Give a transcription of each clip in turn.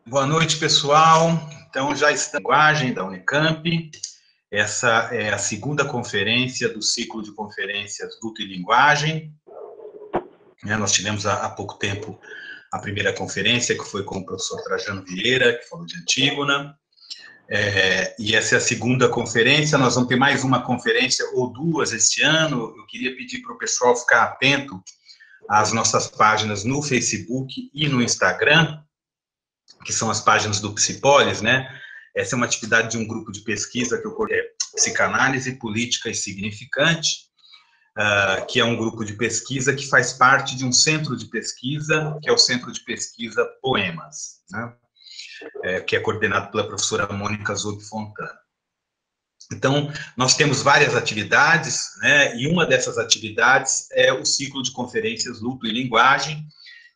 Boa noite, pessoal. Então, já está na linguagem da Unicamp. Essa é a segunda conferência do ciclo de conferências Luto e Linguagem. Nós tivemos há pouco tempo a primeira conferência, que foi com o professor Trajano Vieira, que falou de Antígona. E essa é a segunda conferência. Nós vamos ter mais uma conferência ou duas este ano. Eu queria pedir para o pessoal ficar atento às nossas páginas no Facebook e no Instagram, que são as páginas do Psipolis, né? Essa é uma atividade de um grupo de pesquisa que ocorre Psicanálise, Política e Significante, que é um grupo de pesquisa que faz parte de um centro de pesquisa, que é o Centro de Pesquisa Poemas, né? Que é coordenado pela professora Mônica Zog Fontana. Então, nós temos várias atividades, né? E uma dessas atividades é o ciclo de conferências Luto e Linguagem,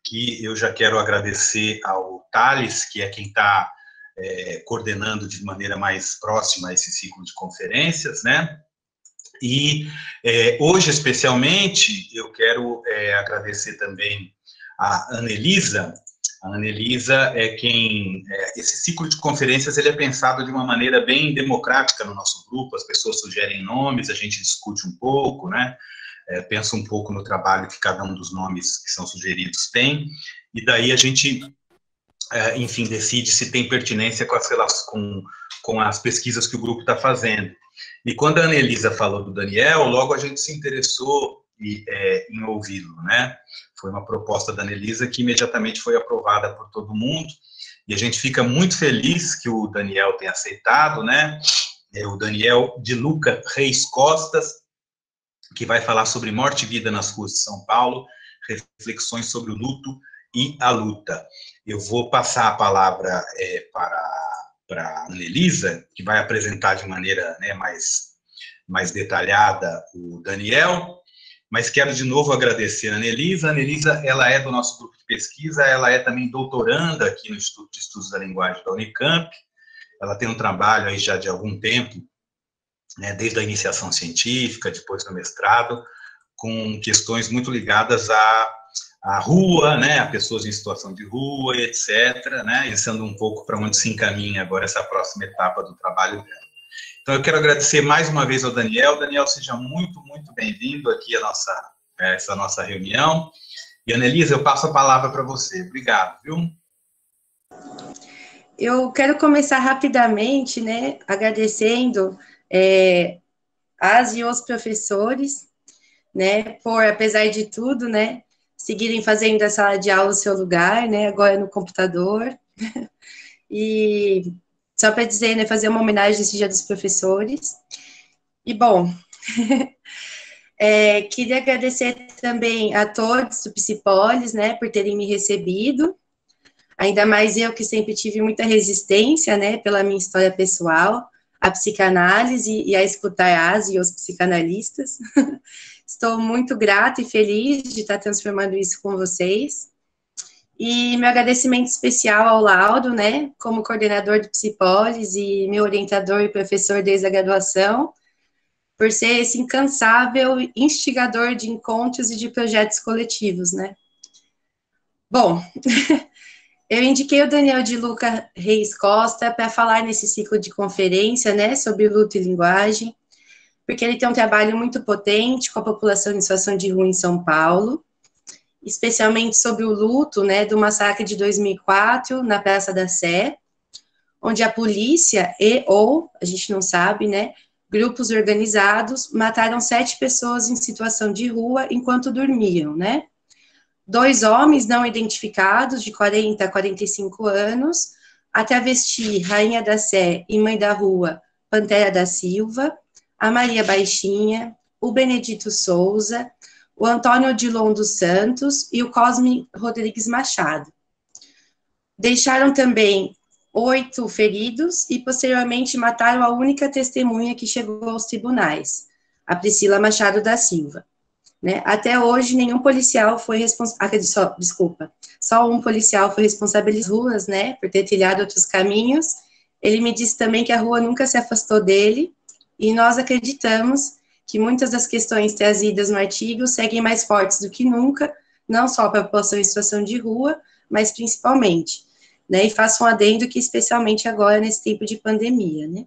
que eu já quero agradecer ao Thales, que é quem está coordenando de maneira mais próxima esse ciclo de conferências, né? E hoje, especialmente, eu quero agradecer também a Anelisa. A Anelisa é quem... esse ciclo de conferências, ele é pensado de uma maneira bem democrática no nosso grupo, as pessoas sugerem nomes, a gente discute um pouco, né? Pensa um pouco no trabalho que cada um dos nomes que são sugeridos tem, e daí a gente, enfim, decide se tem pertinência com as pesquisas que o grupo está fazendo. E quando a Anelisa falou do Daniel, logo a gente se interessou em ouvi-lo, né? Foi uma proposta da Anelisa que imediatamente foi aprovada por todo mundo, e a gente fica muito feliz que o Daniel tenha aceitado, né? O Daniel de Luca Reis Costas, que vai falar sobre morte e vida nas ruas de São Paulo, reflexões sobre o luto e a luta. Eu vou passar a palavra para a Anelisa, que vai apresentar de maneira, né, mais detalhada o Daniel, mas quero de novo agradecer a Anelisa. A Anelisa, ela é do nosso grupo de pesquisa, ela é também doutoranda aqui no Instituto de Estudos da Linguagem da Unicamp, ela tem um trabalho aí já de algum tempo, né, desde a iniciação científica, depois do mestrado, com questões muito ligadas à rua, né, a pessoas em situação de rua, etc., né, pensando um pouco para onde se encaminha agora essa próxima etapa do trabalho dela. Então, eu quero agradecer mais uma vez ao Daniel. Daniel, seja muito, muito bem-vindo aqui a essa nossa reunião. E, Anelisa, eu passo a palavra para você. Obrigado, viu? Eu quero começar rapidamente, né, agradecendo as e os professores, né, por, apesar de tudo, né, seguirem fazendo da sala de aula o seu lugar, né, agora no computador. E só para dizer, né, fazer uma homenagem esse Dia dos Professores. E, bom, queria agradecer também a todos do Psipolis, né, por terem me recebido, ainda mais eu que sempre tive muita resistência, né, pela minha história pessoal, a psicanálise e a escutar as e os psicanalistas. Estou muito grata e feliz de estar transformando isso com vocês. E meu agradecimento especial ao Lauro, né, como coordenador do Psipolis e meu orientador e professor desde a graduação, por ser esse incansável instigador de encontros e de projetos coletivos, né. Bom, eu indiquei o Daniel de Luca Reis Costa para falar nesse ciclo de conferência, né, sobre luto e linguagem, porque ele tem um trabalho muito potente com a população em situação de rua em São Paulo, especialmente sobre o luto, né, do massacre de 2004 na Praça da Sé, onde a polícia a gente não sabe, né, grupos organizados mataram 7 pessoas em situação de rua enquanto dormiam, né. 2 homens não identificados, de 40 a 45 anos, a travesti Rainha da Sé e Mãe da Rua Pantera da Silva, a Maria Baixinha, o Benedito Souza, o Antônio Odilon dos Santos e o Cosme Rodrigues Machado. Deixaram também 8 feridos e, posteriormente, mataram a única testemunha que chegou aos tribunais, a Priscila Machado da Silva. Né? Até hoje, nenhum policial foi responsável, só um policial foi responsável pelas ruas, né, por ter trilhado outros caminhos. Ele me disse também que a rua nunca se afastou dele, e nós acreditamos que muitas das questões trazidas no artigo seguem mais fortes do que nunca, não só para a população em situação de rua, mas principalmente né? E faço um adendo que, especialmente agora, nesse tempo de pandemia, né?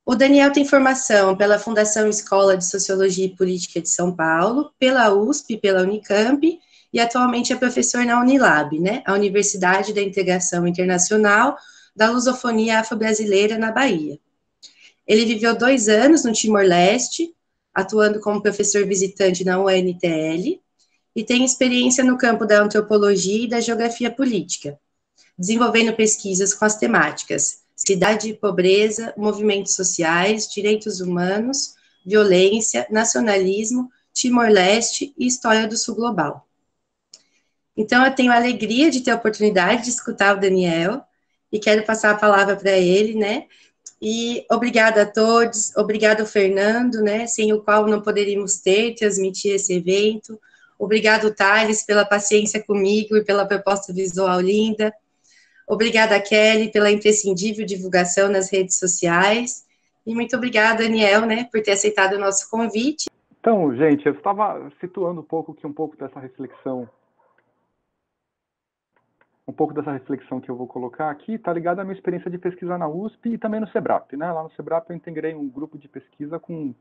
O Daniel tem formação pela Fundação Escola de Sociologia e Política de São Paulo, pela USP, pela Unicamp, e atualmente é professor na Unilab, né, a Universidade da Integração Internacional da Lusofonia Afro-Brasileira na Bahia. Ele viveu 2 anos no Timor-Leste, atuando como professor visitante na UNTL, e tem experiência no campo da antropologia e da geografia política, desenvolvendo pesquisas com as temáticas cidade e pobreza, movimentos sociais, direitos humanos, violência, nacionalismo, Timor-Leste e história do Sul Global. Então, eu tenho a alegria de ter a oportunidade de escutar o Daniel e quero passar a palavra para ele, né? E obrigada a todos, obrigado Fernando, né? Sem o qual não poderíamos transmitir esse evento. Obrigado, Thales, pela paciência comigo e pela proposta visual linda. Obrigada, Kelly, pela imprescindível divulgação nas redes sociais. E muito obrigada, Daniel, né, por ter aceitado o nosso convite. Então, gente, eu estava situando um pouco dessa reflexão que eu vou colocar aqui, está ligada à minha experiência de pesquisa na USP e também no SEBRAP, né? Lá no SEBRAP eu integrei um grupo de pesquisa com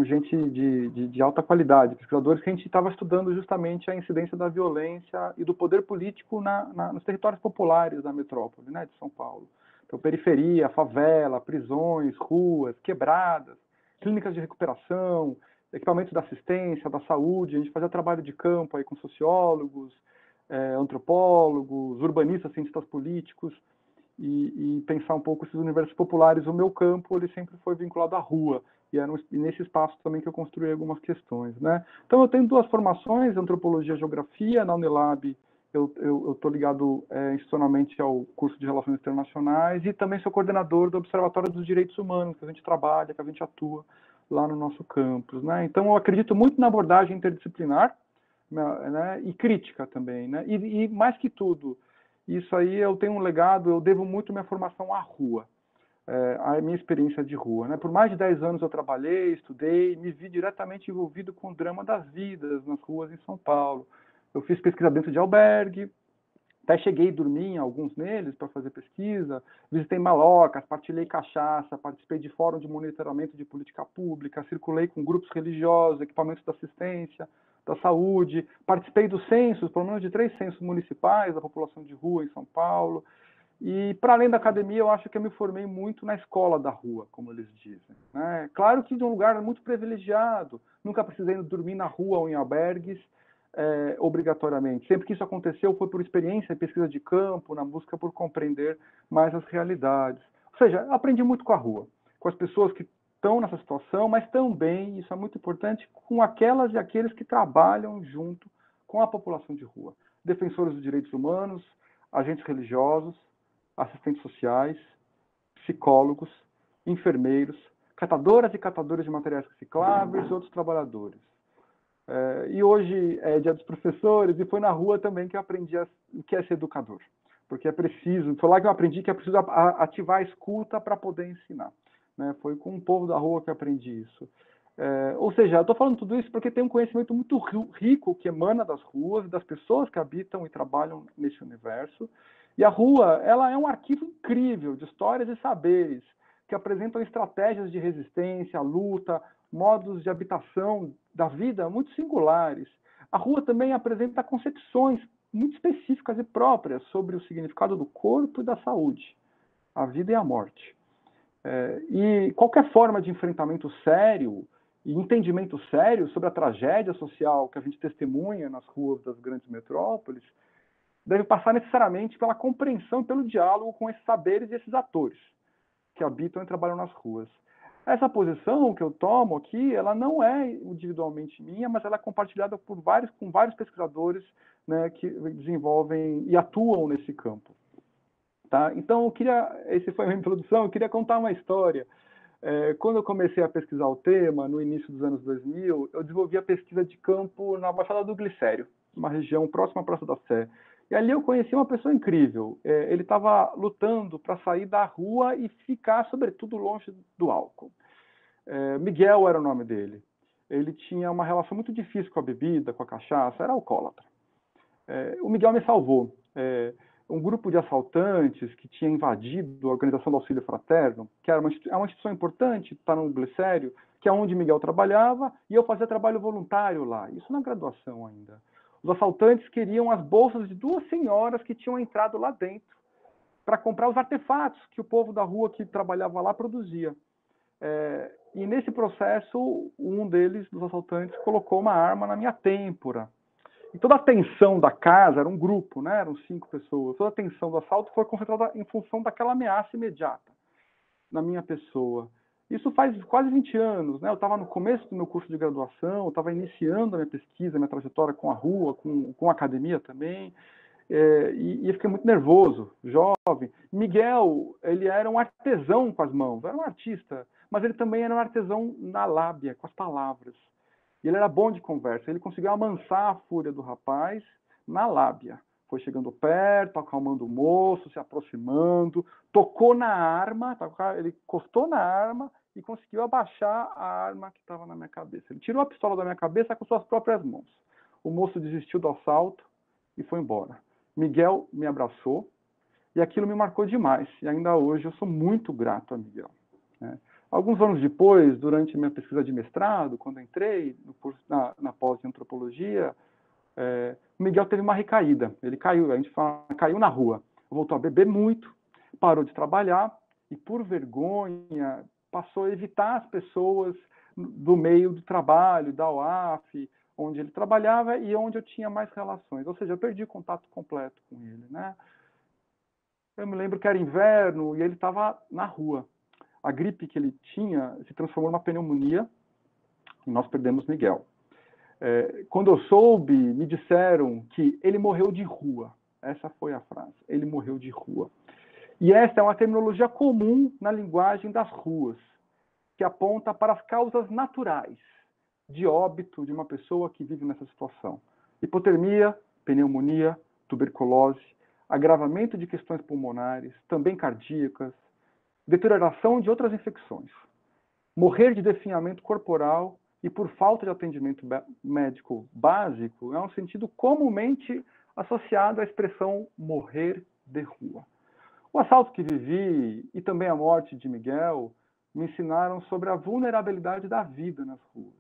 gente de alta qualidade, pesquisadores que a gente estava estudando justamente a incidência da violência e do poder político nos territórios populares da metrópole, né, de São Paulo. Então, periferia, favela, prisões, ruas, quebradas, clínicas de recuperação, equipamentos da assistência, da saúde. A gente fazia trabalho de campo aí com sociólogos, antropólogos, urbanistas, cientistas políticos, e pensar um pouco esses universos populares. O meu campo ele sempre foi vinculado à rua, e é nesse espaço também que eu construí algumas questões, né? Então, eu tenho 2 formações, antropologia e geografia. Na Unilab, eu estou ligado institucionalmente ao curso de Relações Internacionais, e também sou coordenador do Observatório dos Direitos Humanos, que a gente trabalha, que a gente atua lá no nosso campus, né? Então, eu acredito muito na abordagem interdisciplinar, né, e crítica também, né? E mais que tudo, isso aí eu tenho um legado, eu devo muito minha formação à rua, a minha experiência de rua, né? Por mais de 10 anos eu trabalhei, estudei, me vi diretamente envolvido com o drama das vidas nas ruas em São Paulo. Eu fiz pesquisa dentro de albergue, até cheguei a dormir em alguns neles para fazer pesquisa, visitei malocas, partilhei cachaça, participei de fórum de monitoramento de política pública, circulei com grupos religiosos, equipamentos de assistência, da saúde, participei dos censos, pelo menos de 3 censos municipais da população de rua em São Paulo. E, para além da academia, eu acho que eu me formei muito na escola da rua, como eles dizem, né? Claro que de um lugar muito privilegiado, nunca precisei dormir na rua ou em albergues, obrigatoriamente. Sempre que isso aconteceu foi por experiência, pesquisa de campo, na busca por compreender mais as realidades. Ou seja, aprendi muito com a rua, com as pessoas que estão nessa situação, mas também, isso é muito importante, com aquelas e aqueles que trabalham junto com a população de rua. Defensores dos direitos humanos, agentes religiosos, assistentes sociais, psicólogos, enfermeiros, catadoras e catadores de materiais recicláveis e outros trabalhadores. E hoje é dia dos professores, e foi na rua também que eu aprendi o que é ser educador. Porque é preciso, foi lá que eu aprendi que é preciso ativar a escuta para poder ensinar, né? Foi com o povo da rua que eu aprendi isso. Ou seja, eu estou falando tudo isso porque tem um conhecimento muito rico que emana das ruas, das pessoas que habitam e trabalham nesse universo. E a rua, ela é um arquivo incrível de histórias e saberes que apresentam estratégias de resistência, luta, modos de habitação da vida muito singulares. A rua também apresenta concepções muito específicas e próprias sobre o significado do corpo e da saúde, a vida e a morte. E qualquer forma de enfrentamento sério e entendimento sério sobre a tragédia social que a gente testemunha nas ruas das grandes metrópoles deve passar necessariamente pela compreensão e pelo diálogo com esses saberes e esses atores que habitam e trabalham nas ruas. Essa posição que eu tomo aqui, ela não é individualmente minha, mas ela é compartilhada com vários pesquisadores, né, que desenvolvem e atuam nesse campo. Tá? Então, essa foi a minha introdução, eu queria contar uma história. Quando eu comecei a pesquisar o tema, no início dos anos 2000, eu desenvolvi a pesquisa de campo na Baixada do Glicério, uma região próxima à Praça da Sé. E ali eu conheci uma pessoa incrível. Ele estava lutando para sair da rua e ficar, sobretudo, longe do álcool. Miguel era o nome dele. Ele tinha uma relação muito difícil com a bebida, com a cachaça, era alcoólatra. O Miguel me salvou. um grupo de assaltantes que tinha invadido a Organização do Auxílio Fraterno, que era uma instituição importante, está no Glicério, que é onde Miguel trabalhava, e eu fazia trabalho voluntário lá, isso na graduação ainda. Os assaltantes queriam as bolsas de 2 senhoras que tinham entrado lá dentro para comprar os artefatos que o povo da rua que trabalhava lá produzia. E nesse processo, um deles, dos assaltantes, colocou uma arma na minha têmpora. E toda a tensão da casa, era um grupo, né? Eram 5 pessoas, toda a tensão do assalto foi concentrada em função daquela ameaça imediata na minha pessoa. Isso faz quase 20 anos, né? Eu estava no começo do meu curso de graduação, eu estava iniciando a minha pesquisa, a minha trajetória com a rua, com a academia também, e eu fiquei muito nervoso, jovem. Miguel, ele era um artesão com as mãos, era um artista, mas ele também era um artesão na lábia, com as palavras. E ele era bom de conversa, ele conseguiu amansar a fúria do rapaz na lábia. Foi chegando perto, acalmando o moço, se aproximando, tocou na arma, ele encostou na arma e conseguiu abaixar a arma que estava na minha cabeça. Ele tirou a pistola da minha cabeça com suas próprias mãos. O moço desistiu do assalto e foi embora. Miguel me abraçou e aquilo me marcou demais. E ainda hoje eu sou muito grato a Miguel, né? Alguns anos depois, durante minha pesquisa de mestrado, quando entrei no curso, na pós de antropologia, o Miguel teve uma recaída. Ele caiu, a gente fala, caiu na rua. Voltou a beber muito, parou de trabalhar e, por vergonha, passou a evitar as pessoas do meio do trabalho, da UAF, onde ele trabalhava e onde eu tinha mais relações. Ou seja, eu perdi contato completo com ele, né? Eu me lembro que era inverno e ele estava na rua. A gripe que ele tinha se transformou numa pneumonia e nós perdemos Miguel. Quando eu soube, me disseram que ele morreu de rua. Essa foi a frase. Ele morreu de rua. E essa é uma terminologia comum na linguagem das ruas, que aponta para as causas naturais de óbito de uma pessoa que vive nessa situação. Hipotermia, pneumonia, tuberculose, agravamento de questões pulmonares, também cardíacas, deterioração de outras infecções, morrer de definhamento corporal e por falta de atendimento médico básico é um sentido comumente associado à expressão morrer de rua. O assalto que vivi e também a morte de Miguel me ensinaram sobre a vulnerabilidade da vida nas ruas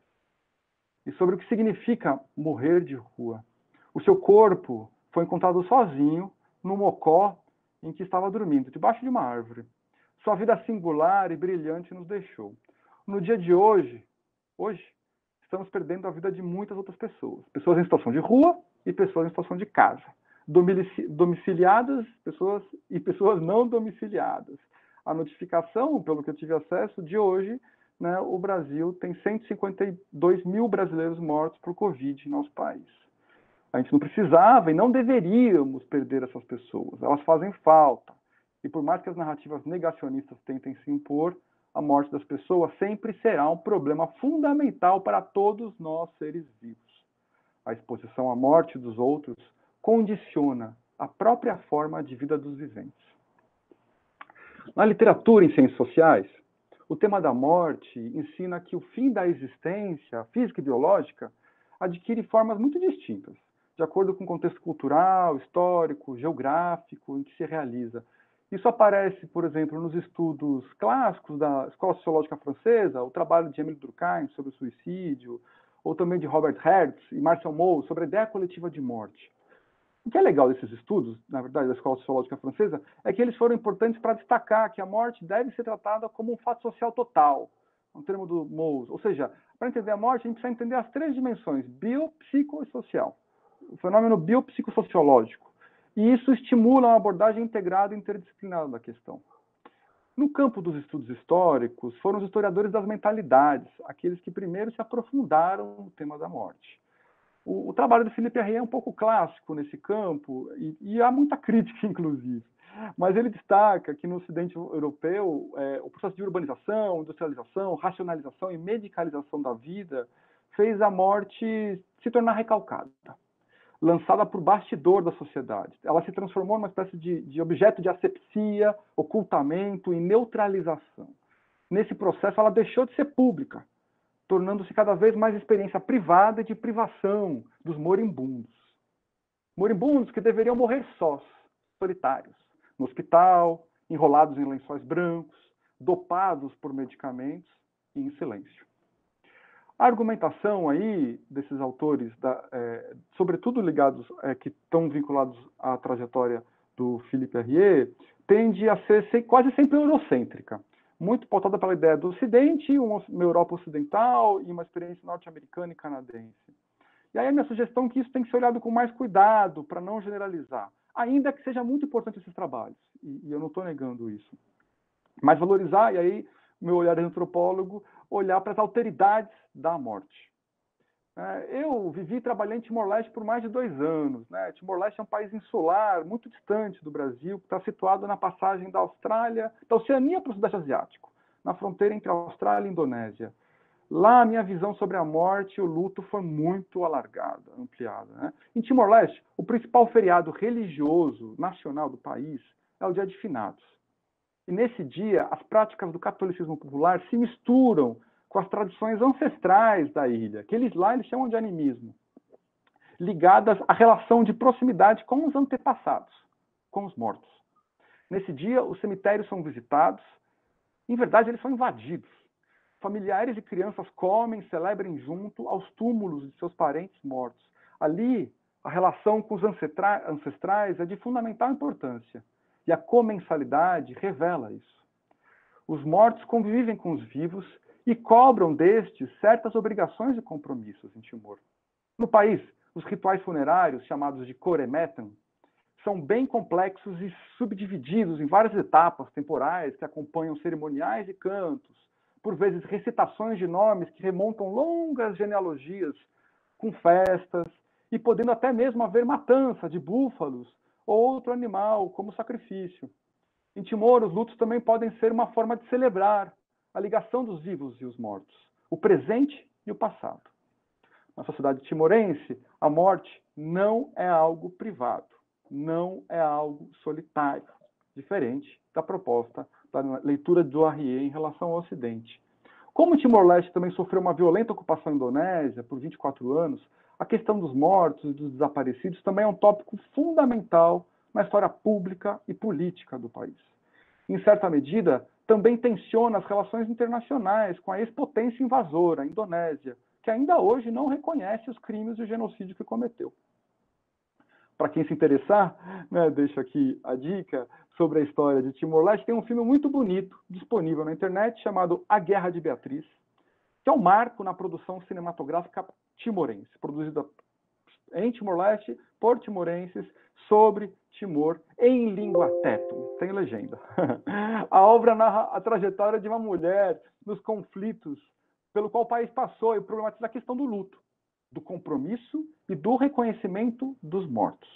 e sobre o que significa morrer de rua. O seu corpo foi encontrado sozinho no mocó em que estava dormindo, debaixo de uma árvore. Sua vida singular e brilhante nos deixou. No dia de hoje, estamos perdendo a vida de muitas outras pessoas. Pessoas em situação de rua e pessoas em situação de casa. Domiciliadas, pessoas não domiciliadas. A notificação, pelo que eu tive acesso, de hoje, né, o Brasil tem 152 mil brasileiros mortos por Covid no nosso país. A gente não precisava e não deveríamos perder essas pessoas. Elas fazem falta. E por mais que as narrativas negacionistas tentem se impor, a morte das pessoas sempre será um problema fundamental para todos nós seres vivos. A exposição à morte dos outros condiciona a própria forma de vida dos viventes. Na literatura em ciências sociais, o tema da morte ensina que o fim da existência física e biológica adquire formas muito distintas, de acordo com o contexto cultural, histórico, geográfico em que se realiza. Isso aparece, por exemplo, nos estudos clássicos da Escola Sociológica Francesa, o trabalho de Émile Durkheim sobre o suicídio, ou também de Robert Hertz e Marcel Mauss sobre a ideia coletiva de morte. O que é legal desses estudos, na verdade, da Escola Sociológica Francesa, é que eles foram importantes para destacar que a morte deve ser tratada como um fato social total, um termo do Mauss. Ou seja, para entender a morte, a gente precisa entender as 3 dimensões, bio, psico e social. O fenômeno biopsicossociológico. E isso estimula uma abordagem integrada e interdisciplinar da questão. No campo dos estudos históricos, foram os historiadores das mentalidades, aqueles que primeiro se aprofundaram no tema da morte. O trabalho do Philippe Arrien é um pouco clássico nesse campo, e há muita crítica, inclusive. Mas ele destaca que no Ocidente europeu, o processo de urbanização, industrialização, racionalização e medicalização da vida fez a morte se tornar recalcada, lançada por bastidor da sociedade. Ela se transformou numa espécie de objeto de asepsia, ocultamento e neutralização. Nesse processo, ela deixou de ser pública, tornando-se cada vez mais experiência privada e de privação dos moribundos. Moribundos que deveriam morrer sós, solitários, no hospital, enrolados em lençóis brancos, dopados por medicamentos e em silêncio. A argumentação aí desses autores, sobretudo ligados, que estão vinculados à trajetória do Philippe Herrier, tende a ser quase sempre eurocêntrica, muito pautada pela ideia do Ocidente, uma Europa ocidental e uma experiência norte-americana e canadense. E aí a minha sugestão é que isso tem que ser olhado com mais cuidado, para não generalizar, ainda que seja muito importante esses trabalhos, e eu não estou negando isso. Mas valorizar, e aí meu olhar de antropólogo, olhar para as alteridades da morte. Eu vivi e trabalhei em Timor-Leste por mais de 2 anos. Timor-Leste é um país insular, muito distante do Brasil, que está situado na passagem da Austrália, da Oceania para o Sudeste Asiático, na fronteira entre a Austrália e a Indonésia. Lá, a minha visão sobre a morte e o luto foi muito alargada, ampliada. Em Timor-Leste, o principal feriado religioso nacional do país é o Dia de Finados. E nesse dia, as práticas do catolicismo popular se misturam com as tradições ancestrais da ilha, que eles chamam de animismo, ligadas à relação de proximidade com os antepassados, com os mortos. Nesse dia, os cemitérios são visitados, em verdade, eles são invadidos. Familiares e crianças comem, celebrem junto aos túmulos de seus parentes mortos. Ali, a relação com os ancestrais é de fundamental importância. E a comensalidade revela isso. Os mortos convivem com os vivos e cobram destes certas obrigações e compromissos em Timor. No país, os rituais funerários, chamados de Coremetan, são bem complexos e subdivididos em várias etapas temporais que acompanham cerimoniais e cantos, por vezes recitações de nomes que remontam longas genealogias com festas, e podendo até mesmo haver matança de búfalos ou outro animal como sacrifício. Em Timor, os lutos também podem ser uma forma de celebrar a ligação dos vivos e os mortos, o presente e o passado. Na sociedade timorense, a morte não é algo privado, não é algo solitário, diferente da proposta da leitura do Herrier em relação ao Ocidente. Como Timor-Leste também sofreu uma violenta ocupação indonésia por 24 anos, a questão dos mortos e dos desaparecidos também é um tópico fundamental na história pública e política do país. Em certa medida, também tensiona as relações internacionais com a ex-potência invasora, a Indonésia, que ainda hoje não reconhece os crimes e o genocídio que cometeu. Para quem se interessar, deixo aqui a dica sobre a história de Timor-Leste. Tem um filme muito bonito, disponível na internet, chamado A Guerra de Beatriz, que é um marco na produção cinematográfica timorense, produzida em Timor-Leste, por timorenses, sobre Timor, em língua tétum, sem legenda. A obra narra a trajetória de uma mulher nos conflitos pelo qual o país passou e problematiza a questão do luto, do compromisso e do reconhecimento dos mortos.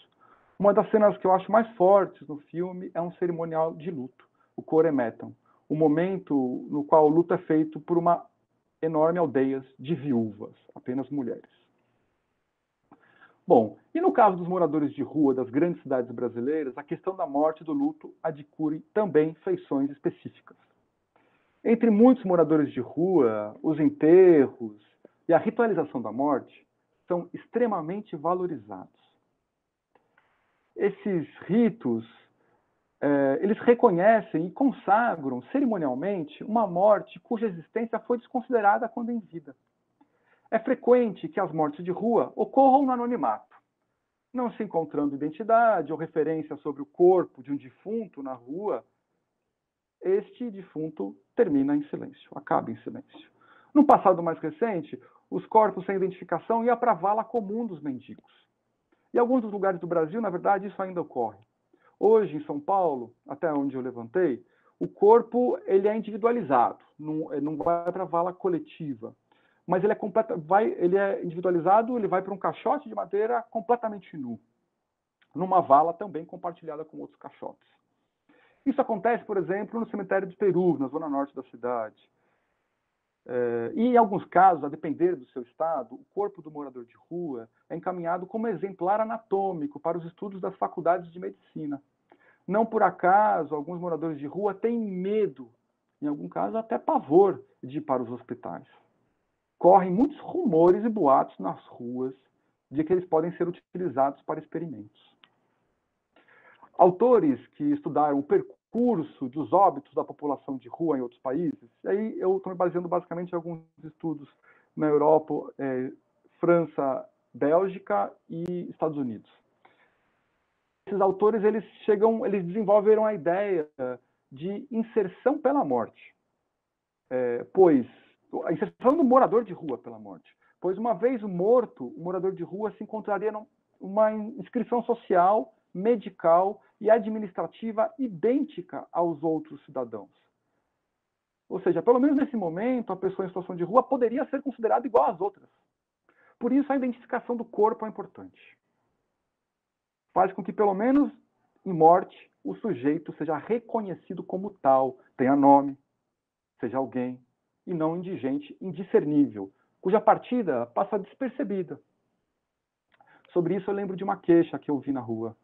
Uma das cenas que eu acho mais fortes no filme é um cerimonial de luto, o Coremetan, o momento no qual o luto é feito por uma enorme aldeia de viúvas, apenas mulheres. Bom, e no caso dos moradores de rua das grandes cidades brasileiras, a questão da morte e do luto adquire também feições específicas. Entre muitos moradores de rua, os enterros e a ritualização da morte são extremamente valorizados. Esses ritos, eles reconhecem e consagram cerimonialmente uma morte cuja existência foi desconsiderada quando em vida. É frequente que as mortes de rua ocorram no anonimato, não se encontrando identidade ou referência sobre o corpo de um defunto na rua. Este defunto termina em silêncio, acaba em silêncio. No passado mais recente, os corpos sem identificação iam para a vala comum dos mendigos. Em alguns dos lugares do Brasil, na verdade, isso ainda ocorre. Hoje, em São Paulo, até onde eu levantei, o corpo ele é individualizado, não vai para a vala coletiva. Mas ele é individualizado, ele vai para um caixote de madeira completamente nu, numa vala também compartilhada com outros caixotes. Isso acontece, por exemplo, no cemitério de Peru, na zona norte da cidade. E, em alguns casos, a depender do seu estado, o corpo do morador de rua é encaminhado como exemplar anatômico para os estudos das faculdades de medicina. Não por acaso, alguns moradores de rua têm medo, em algum caso até pavor, de ir para os hospitais. Correm muitos rumores e boatos nas ruas de que eles podem ser utilizados para experimentos. Autores que estudaram o percurso dos óbitos da população de rua em outros países, e aí eu estou me baseando basicamente em alguns estudos na Europa, França, Bélgica e Estados Unidos. Esses autores eles desenvolveram a ideia de inserção pela morte, pois a inserção do morador de rua pela morte, pois uma vez morto, o morador de rua se encontraria numa inscrição social, medical e administrativa idêntica aos outros cidadãos. Ou seja, pelo menos nesse momento, a pessoa em situação de rua poderia ser considerada igual às outras. Por isso, a identificação do corpo é importante. Faz com que, pelo menos em morte, o sujeito seja reconhecido como tal, tenha nome, seja alguém, e não indigente, indiscernível, cuja partida passa despercebida. Sobre isso, eu lembro de uma queixa que eu vi na rua.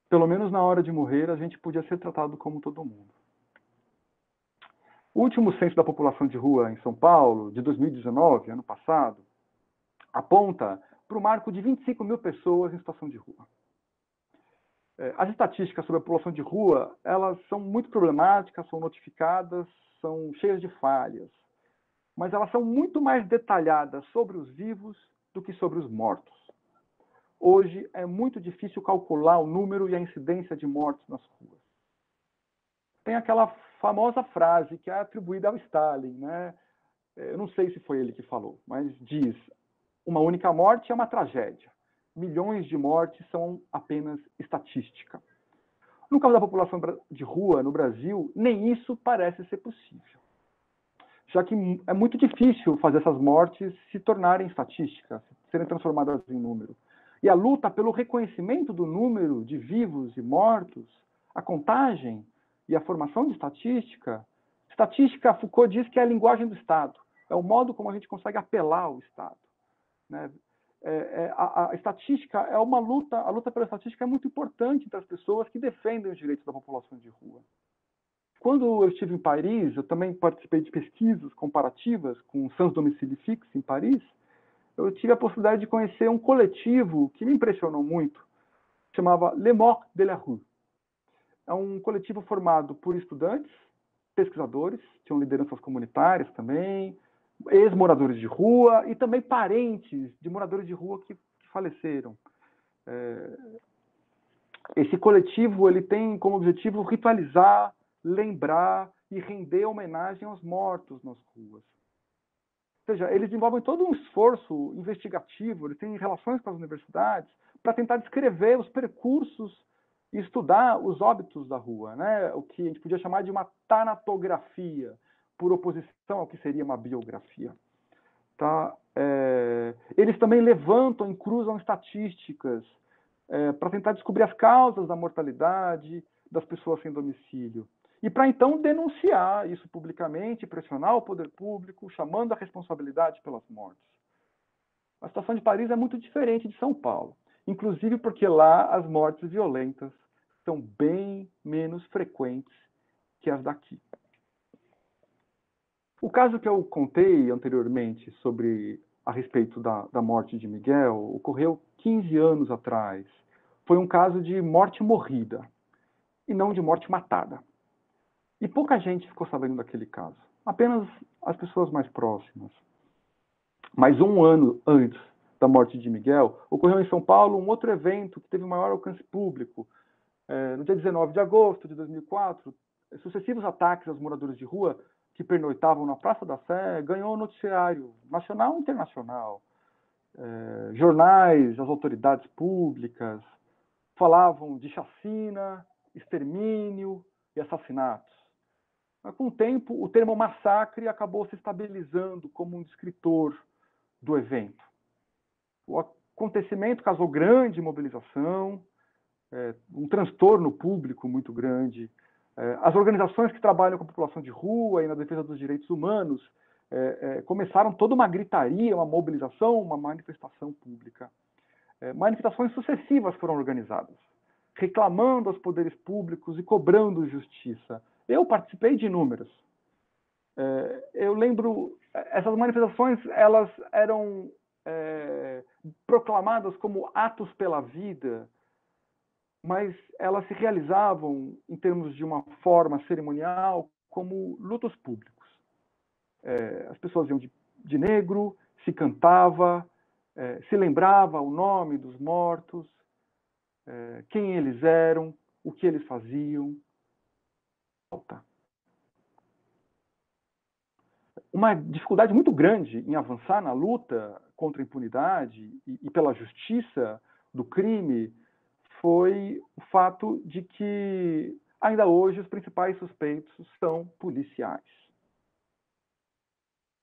Pelo menos na hora de morrer, a gente podia ser tratado como todo mundo. O último censo da população de rua em São Paulo, de 2019, ano passado, aponta para o marco de 25 mil pessoas em situação de rua. As estatísticas sobre a população de rua, elas são muito problemáticas, são notificadas, são cheias de falhas, mas elas são muito mais detalhadas sobre os vivos do que sobre os mortos. Hoje é muito difícil calcular o número e a incidência de mortes nas ruas. Tem aquela famosa frase que é atribuída ao Stalin, né? Eu não sei se foi ele que falou, mas diz: uma única morte é uma tragédia. Milhões de mortes são apenas estatística. No caso da população de rua no Brasil, nem isso parece ser possível, já que é muito difícil fazer essas mortes se tornarem estatísticas, serem transformadas em número. E a luta pelo reconhecimento do número de vivos e mortos, a contagem e a formação de estatística, Foucault diz que é a linguagem do Estado, é o modo como a gente consegue apelar ao Estado, né? A estatística é uma luta, a luta pela estatística é muito importante entre as pessoas que defendem os direitos da população de rua. Quando eu estive em Paris, eu também participei de pesquisas comparativas com o Sans Domicile Fixe em Paris. Eu tive a possibilidade de conhecer um coletivo que me impressionou muito, chamava Les Morts de la Rue. É um coletivo formado por estudantes, pesquisadores, tinham lideranças comunitárias também, ex-moradores de rua e também parentes de moradores de rua que faleceram. Esse coletivo ele tem como objetivo ritualizar, lembrar e render homenagem aos mortos nas ruas. Ou seja, eles desenvolvem todo um esforço investigativo, eles têm relações com as universidades para tentar descrever os percursos e estudar os óbitos da rua, né? O que a gente podia chamar de uma tanatografia, por oposição ao que seria uma biografia. Tá? Eles também levantam e cruzam estatísticas para tentar descobrir as causas da mortalidade das pessoas sem domicílio. E para então denunciar isso publicamente, pressionar o poder público, chamando a responsabilidade pelas mortes. A situação de Paris é muito diferente de São Paulo, inclusive porque lá as mortes violentas são bem menos frequentes que as daqui. O caso que eu contei anteriormente a respeito da morte de Miguel ocorreu 15 anos atrás. Foi um caso de morte morrida e não de morte matada. E pouca gente ficou sabendo daquele caso, apenas as pessoas mais próximas. Mas um ano antes da morte de Miguel, ocorreu em São Paulo um outro evento que teve maior alcance público. No dia 19 de agosto de 2004, sucessivos ataques aos moradores de rua que pernoitavam na Praça da Sé ganhou um noticiário nacional e internacional. Jornais, as autoridades públicas falavam de chacina, extermínio e assassinatos. Mas, com o tempo, o termo massacre acabou se estabilizando como um descritor do evento. O acontecimento causou grande mobilização, um transtorno público muito grande. As organizações que trabalham com a população de rua e na defesa dos direitos humanos começaram toda uma gritaria, uma mobilização, uma manifestação pública. Manifestações sucessivas foram organizadas, reclamando aos poderes públicos e cobrando justiça. Eu participei de inúmeras. Eu lembro, essas manifestações elas eram proclamadas como atos pela vida, mas elas se realizavam, em termos de uma forma cerimonial, como lutos públicos. As pessoas iam de negro, se cantava, se lembrava o nome dos mortos, quem eles eram, o que eles faziam. Uma dificuldade muito grande em avançar na luta contra a impunidade e pela justiça do crime foi o fato de que, ainda hoje, os principais suspeitos são policiais.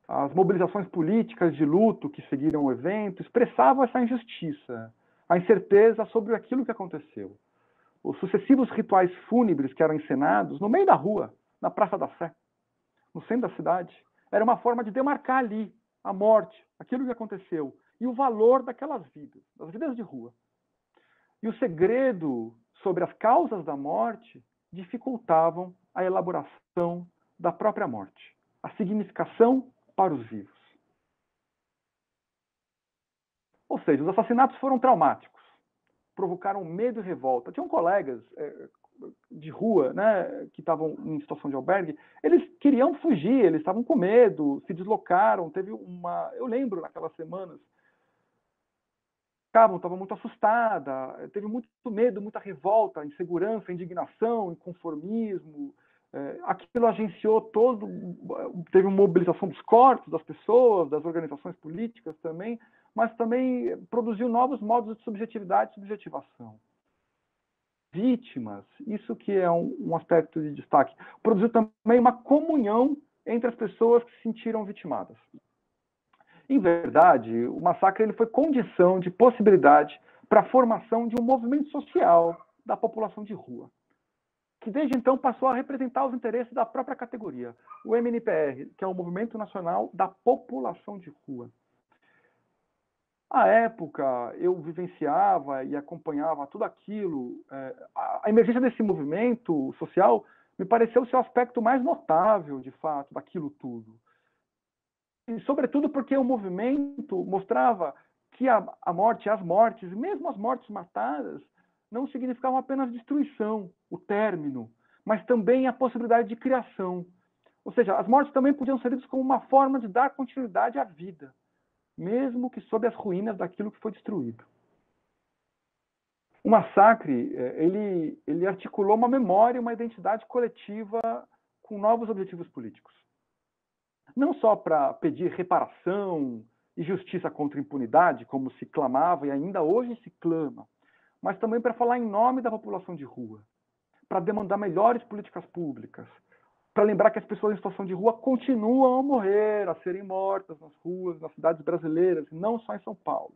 As mobilizações políticas de luto que seguiram o evento expressavam essa injustiça, a incerteza sobre aquilo que aconteceu. Os sucessivos rituais fúnebres que eram encenados no meio da rua, na Praça da Sé, no centro da cidade, era uma forma de demarcar ali a morte, aquilo que aconteceu, e o valor daquelas vidas, das vidas de rua. E o segredo sobre as causas da morte dificultavam a elaboração da própria morte, a significação para os vivos. Ou seja, os assassinatos foram traumáticos, provocaram medo e revolta. Tinham colegas de rua, né, que estavam em situação de albergue, eles queriam fugir, eles estavam com medo, se deslocaram. Eu lembro naquelas semanas, estava muito assustada, teve muito medo, muita revolta, insegurança, indignação, inconformismo. Aquilo agenciou teve uma mobilização dos corpos, das pessoas, das organizações políticas também, mas também produziu novos modos de subjetividade e subjetivação. Vítimas, isso que é um aspecto de destaque, produziu também uma comunhão entre as pessoas que se sentiram vitimadas. Em verdade, o massacre ele foi condição de possibilidade para a formação de um movimento social da população de rua, que desde então passou a representar os interesses da própria categoria, o MNPR, que é o Movimento Nacional da População de Rua. À época, eu vivenciava e acompanhava tudo aquilo. A emergência desse movimento social me pareceu ser o aspecto mais notável, de fato, daquilo tudo. E, sobretudo, porque o movimento mostrava que a morte, as mortes, mesmo as mortes matadas, não significavam apenas destruição, o término, mas também a possibilidade de criação. Ou seja, as mortes também podiam ser vistas como uma forma de dar continuidade à vida, mesmo que sob as ruínas daquilo que foi destruído. O massacre, ele articulou uma memória, uma identidade coletiva com novos objetivos políticos. Não só para pedir reparação e justiça contra a impunidade, como se clamava e ainda hoje se clama, mas também para falar em nome da população de rua, para demandar melhores políticas públicas, para lembrar que as pessoas em situação de rua continuam a morrer, a serem mortas nas ruas, nas cidades brasileiras, não só em São Paulo.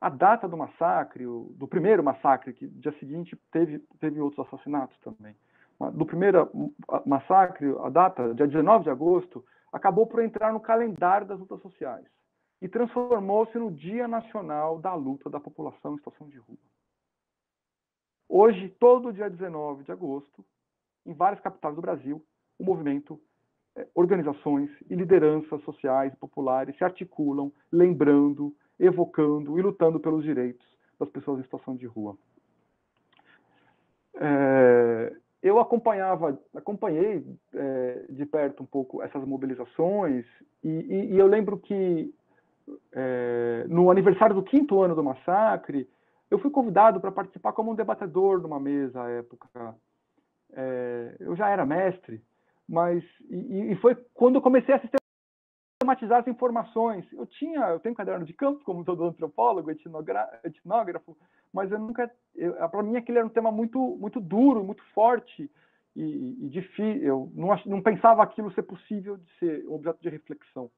A data do massacre, do primeiro massacre, que no dia seguinte teve outros assassinatos também, do primeiro massacre, a data, dia 19 de agosto, acabou por entrar no calendário das lutas sociais e transformou-se no Dia Nacional da Luta da População em Situação de Rua. Hoje, todo dia 19 de agosto, em várias capitais do Brasil, o movimento, organizações e lideranças sociais e populares se articulam, lembrando, evocando e lutando pelos direitos das pessoas em situação de rua. Eu acompanhei de perto um pouco essas mobilizações e eu lembro que no aniversário do 5º ano do massacre, eu fui convidado para participar como um debatedor numa mesa à época. Eu já era mestre, mas e foi quando eu comecei a sistematizar as informações. Eu tenho um caderno de campo, como todo antropólogo, etnógrafo, mas para mim aquele era um tema muito, muito duro, muito forte e difícil. Eu não pensava aquilo ser possível de ser um objeto de reflexão.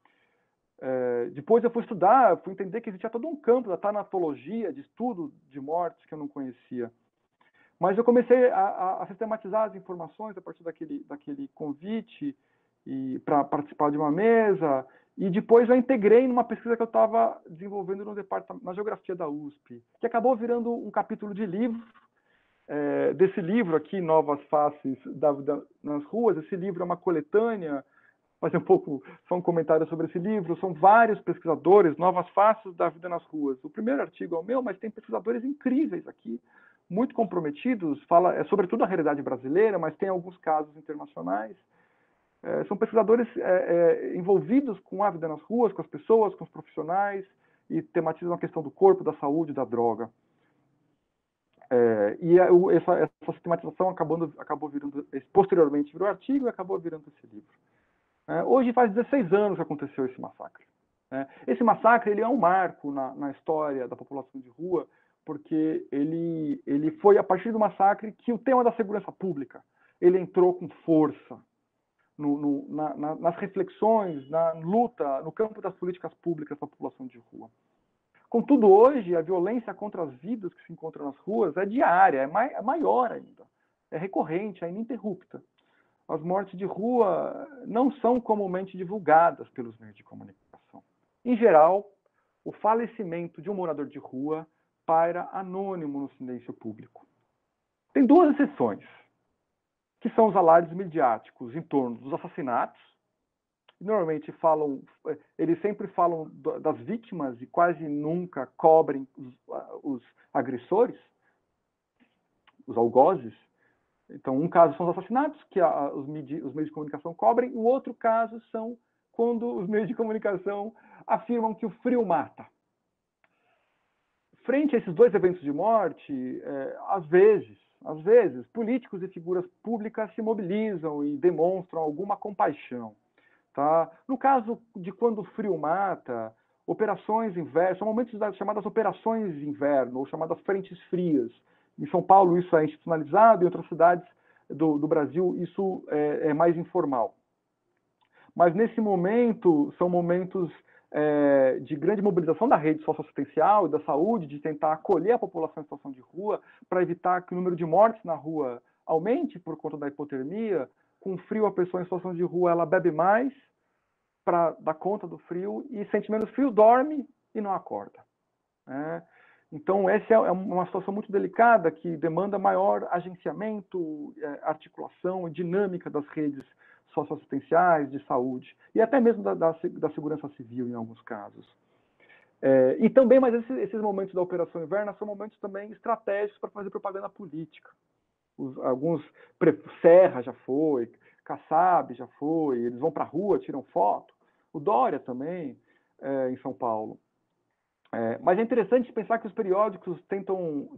Depois eu fui estudar, fui entender que existia todo um campo da tanatologia, de estudo de mortes que eu não conhecia. Mas eu comecei a sistematizar as informações a partir daquele convite para participar de uma mesa, e depois eu integrei numa pesquisa que eu estava desenvolvendo no departamento, na geografia da USP, que acabou virando um capítulo de livro, desse livro aqui, Novas Faces da Vida nas Ruas. Esse livro é uma coletânea fazer só um comentário sobre esse livro. São vários pesquisadores, Novas Faces da Vida nas Ruas. O primeiro artigo é o meu, mas tem pesquisadores incríveis aqui, muito comprometidos, fala sobretudo a realidade brasileira, mas tem alguns casos internacionais. São pesquisadores envolvidos com a vida nas ruas, com as pessoas, com os profissionais, e tematizam a questão do corpo, da saúde, da droga. Essa sistematização acabou virando, posteriormente virou artigo e acabou virando esse livro. Hoje faz 16 anos que aconteceu esse massacre. Esse massacre ele é um marco na história da população de rua, porque ele foi a partir do massacre que o tema da segurança pública ele entrou com força nas reflexões, na luta, no campo das políticas públicas da população de rua. Contudo, hoje, a violência contra as vidas que se encontram nas ruas é diária, é maior ainda, é recorrente, é ininterrupta. As mortes de rua não são comumente divulgadas pelos meios de comunicação. Em geral, o falecimento de um morador de rua paira anônimo no silêncio público. Tem duas exceções, que são os alardes midiáticos em torno dos assassinatos. Normalmente eles sempre falam das vítimas e quase nunca cobrem os agressores, os algozes. Então, um caso são os assassinatos, que os meios de comunicação cobrem, o outro caso são quando os meios de comunicação afirmam que o frio mata. Frente a esses dois eventos de morte, às vezes, políticos e figuras públicas se mobilizam e demonstram alguma compaixão. Tá? No caso de quando o frio mata, operações inverno, são momentos das chamadas operações de inverno, ou chamadas frentes frias. Em São Paulo isso é institucionalizado, em outras cidades do Brasil isso é mais informal. Mas nesse momento, são momentos de grande mobilização da rede socioassistencial e da saúde, de tentar acolher a população em situação de rua, para evitar que o número de mortes na rua aumente por conta da hipotermia. Com frio, a pessoa em situação de rua ela bebe mais para dar conta do frio e sente menos frio, dorme e não acorda. Então, essa é uma situação muito delicada que demanda maior agenciamento, articulação e dinâmica das redes socioassistenciais, de saúde, e até mesmo da segurança civil, em alguns casos. E também, mas esses momentos da Operação Inverno são momentos também estratégicos para fazer propaganda política. Alguns, Serra já foi, Kassab já foi, eles vão para a rua, tiram foto. O Dória também, em São Paulo. Mas é interessante pensar que os periódicos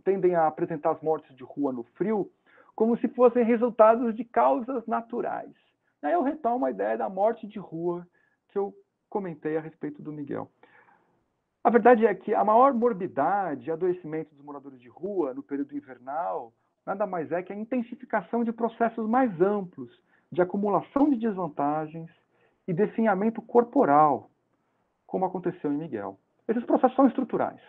tendem a apresentar as mortes de rua no frio como se fossem resultados de causas naturais. Aí eu retomo a ideia da morte de rua que eu comentei a respeito do Miguel. A verdade é que a maior morbidade e adoecimento dos moradores de rua no período invernal nada mais é que a intensificação de processos mais amplos de acumulação de desvantagens e definhamento corporal, como aconteceu em Miguel. Esses processos são estruturais.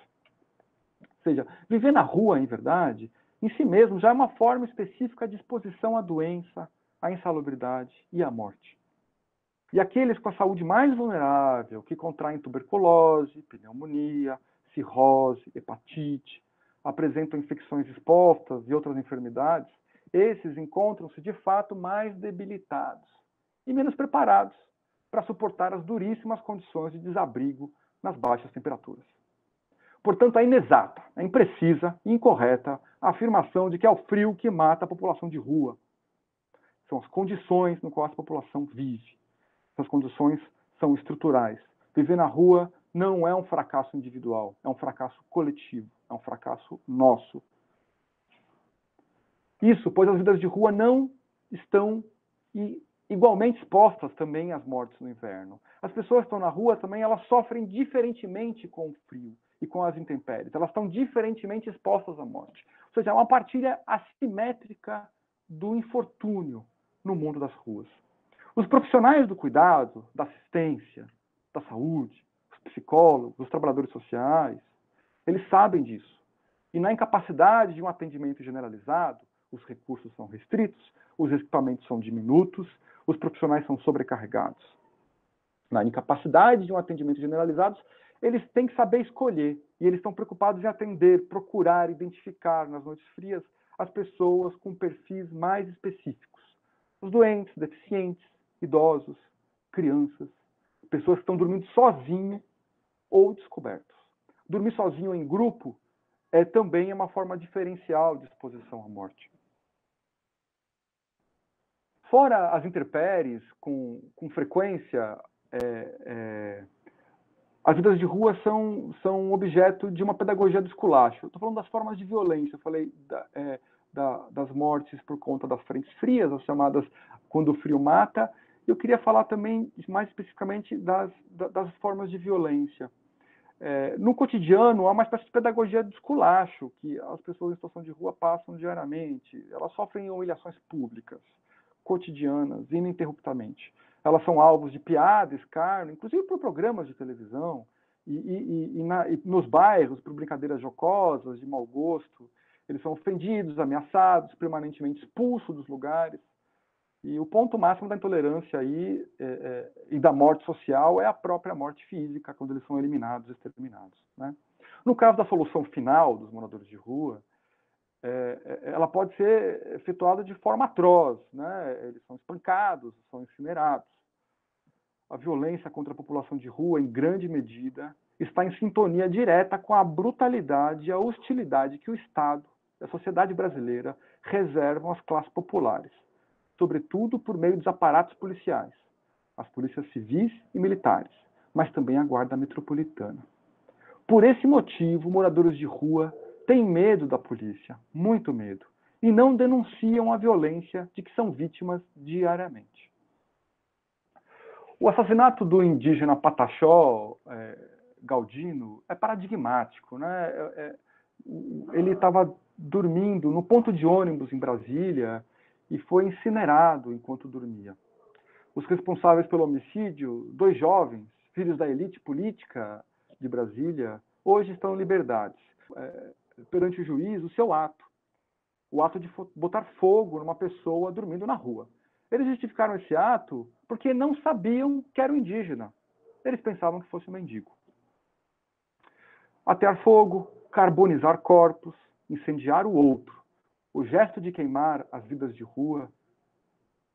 Ou seja, viver na rua, em verdade, em si mesmo já é uma forma específica de exposição à doença, à insalubridade e à morte. E aqueles com a saúde mais vulnerável, que contraem tuberculose, pneumonia, cirrose, hepatite, apresentam infecções expostas e outras enfermidades, esses encontram-se de fato mais debilitados e menos preparados para suportar as duríssimas condições de desabrigo nas baixas temperaturas. Portanto, é inexata, é imprecisa e incorreta a afirmação de que é o frio que mata a população de rua. São as condições no qual a população vive. Essas condições são estruturais. Viver na rua não é um fracasso individual, é um fracasso coletivo, é um fracasso nosso. Isso, pois as vidas de rua não estão igualmente expostas também às mortes no inverno. As pessoas que estão na rua também, elas sofrem diferentemente com o frio e com as intempéries. Elas estão diferentemente expostas à morte. Ou seja, é uma partilha assimétrica do infortúnio no mundo das ruas. Os profissionais do cuidado, da assistência, da saúde, os psicólogos, os trabalhadores sociais, eles sabem disso. E na incapacidade de um atendimento generalizado, os recursos são restritos, os equipamentos são diminutos, os profissionais são sobrecarregados. Na incapacidade de um atendimento generalizado, eles têm que saber escolher, e eles estão preocupados em atender, procurar, identificar nas noites frias as pessoas com perfis mais específicos. Os doentes, deficientes, idosos, crianças, pessoas que estão dormindo sozinho ou descobertos. Dormir sozinho ou em grupo também é uma forma diferencial de exposição à morte. Fora as intempéries, com frequência, as vidas de rua são objeto de uma pedagogia do esculacho. Estou falando das formas de violência. Eu falei das mortes por conta das frentes frias, as chamadas quando o frio mata. Eu queria falar também, mais especificamente, das formas de violência. No cotidiano, há uma espécie de pedagogia do esculacho que as pessoas em situação de rua passam diariamente. Elas sofrem humilhações públicas, cotidianas, ininterruptamente. Elas são alvos de piada, escárnio, inclusive por programas de televisão, e nos bairros, por brincadeiras jocosas, de mau gosto. Eles são ofendidos, ameaçados, permanentemente expulsos dos lugares. E o ponto máximo da intolerância aí, e da morte social é a própria morte física, quando eles são eliminados, exterminados, né? No caso da solução final dos moradores de rua, ela pode ser efetuada de forma atroz, né? Eles são espancados, são incinerados. A violência contra a população de rua, em grande medida, está em sintonia direta com a brutalidade e a hostilidade que o Estado e a sociedade brasileira reservam às classes populares, sobretudo por meio dos aparatos policiais, as polícias civis e militares, mas também a Guarda Metropolitana. Por esse motivo, moradores de rua têm medo da polícia, muito medo, e não denunciam a violência de que são vítimas diariamente. O assassinato do indígena Pataxó Galdino é paradigmático, né? Ele estava dormindo no ponto de ônibus em Brasília e foi incinerado enquanto dormia. Os responsáveis pelo homicídio, 2 jovens, filhos da elite política de Brasília, hoje estão em liberdade. Perante o juiz, o seu ato. O ato de botar fogo numa pessoa dormindo na rua. Eles justificaram esse ato porque não sabiam que era um indígena. Eles pensavam que fosse um mendigo. Atear fogo, carbonizar corpos, incendiar o outro. O gesto de queimar as vidas de rua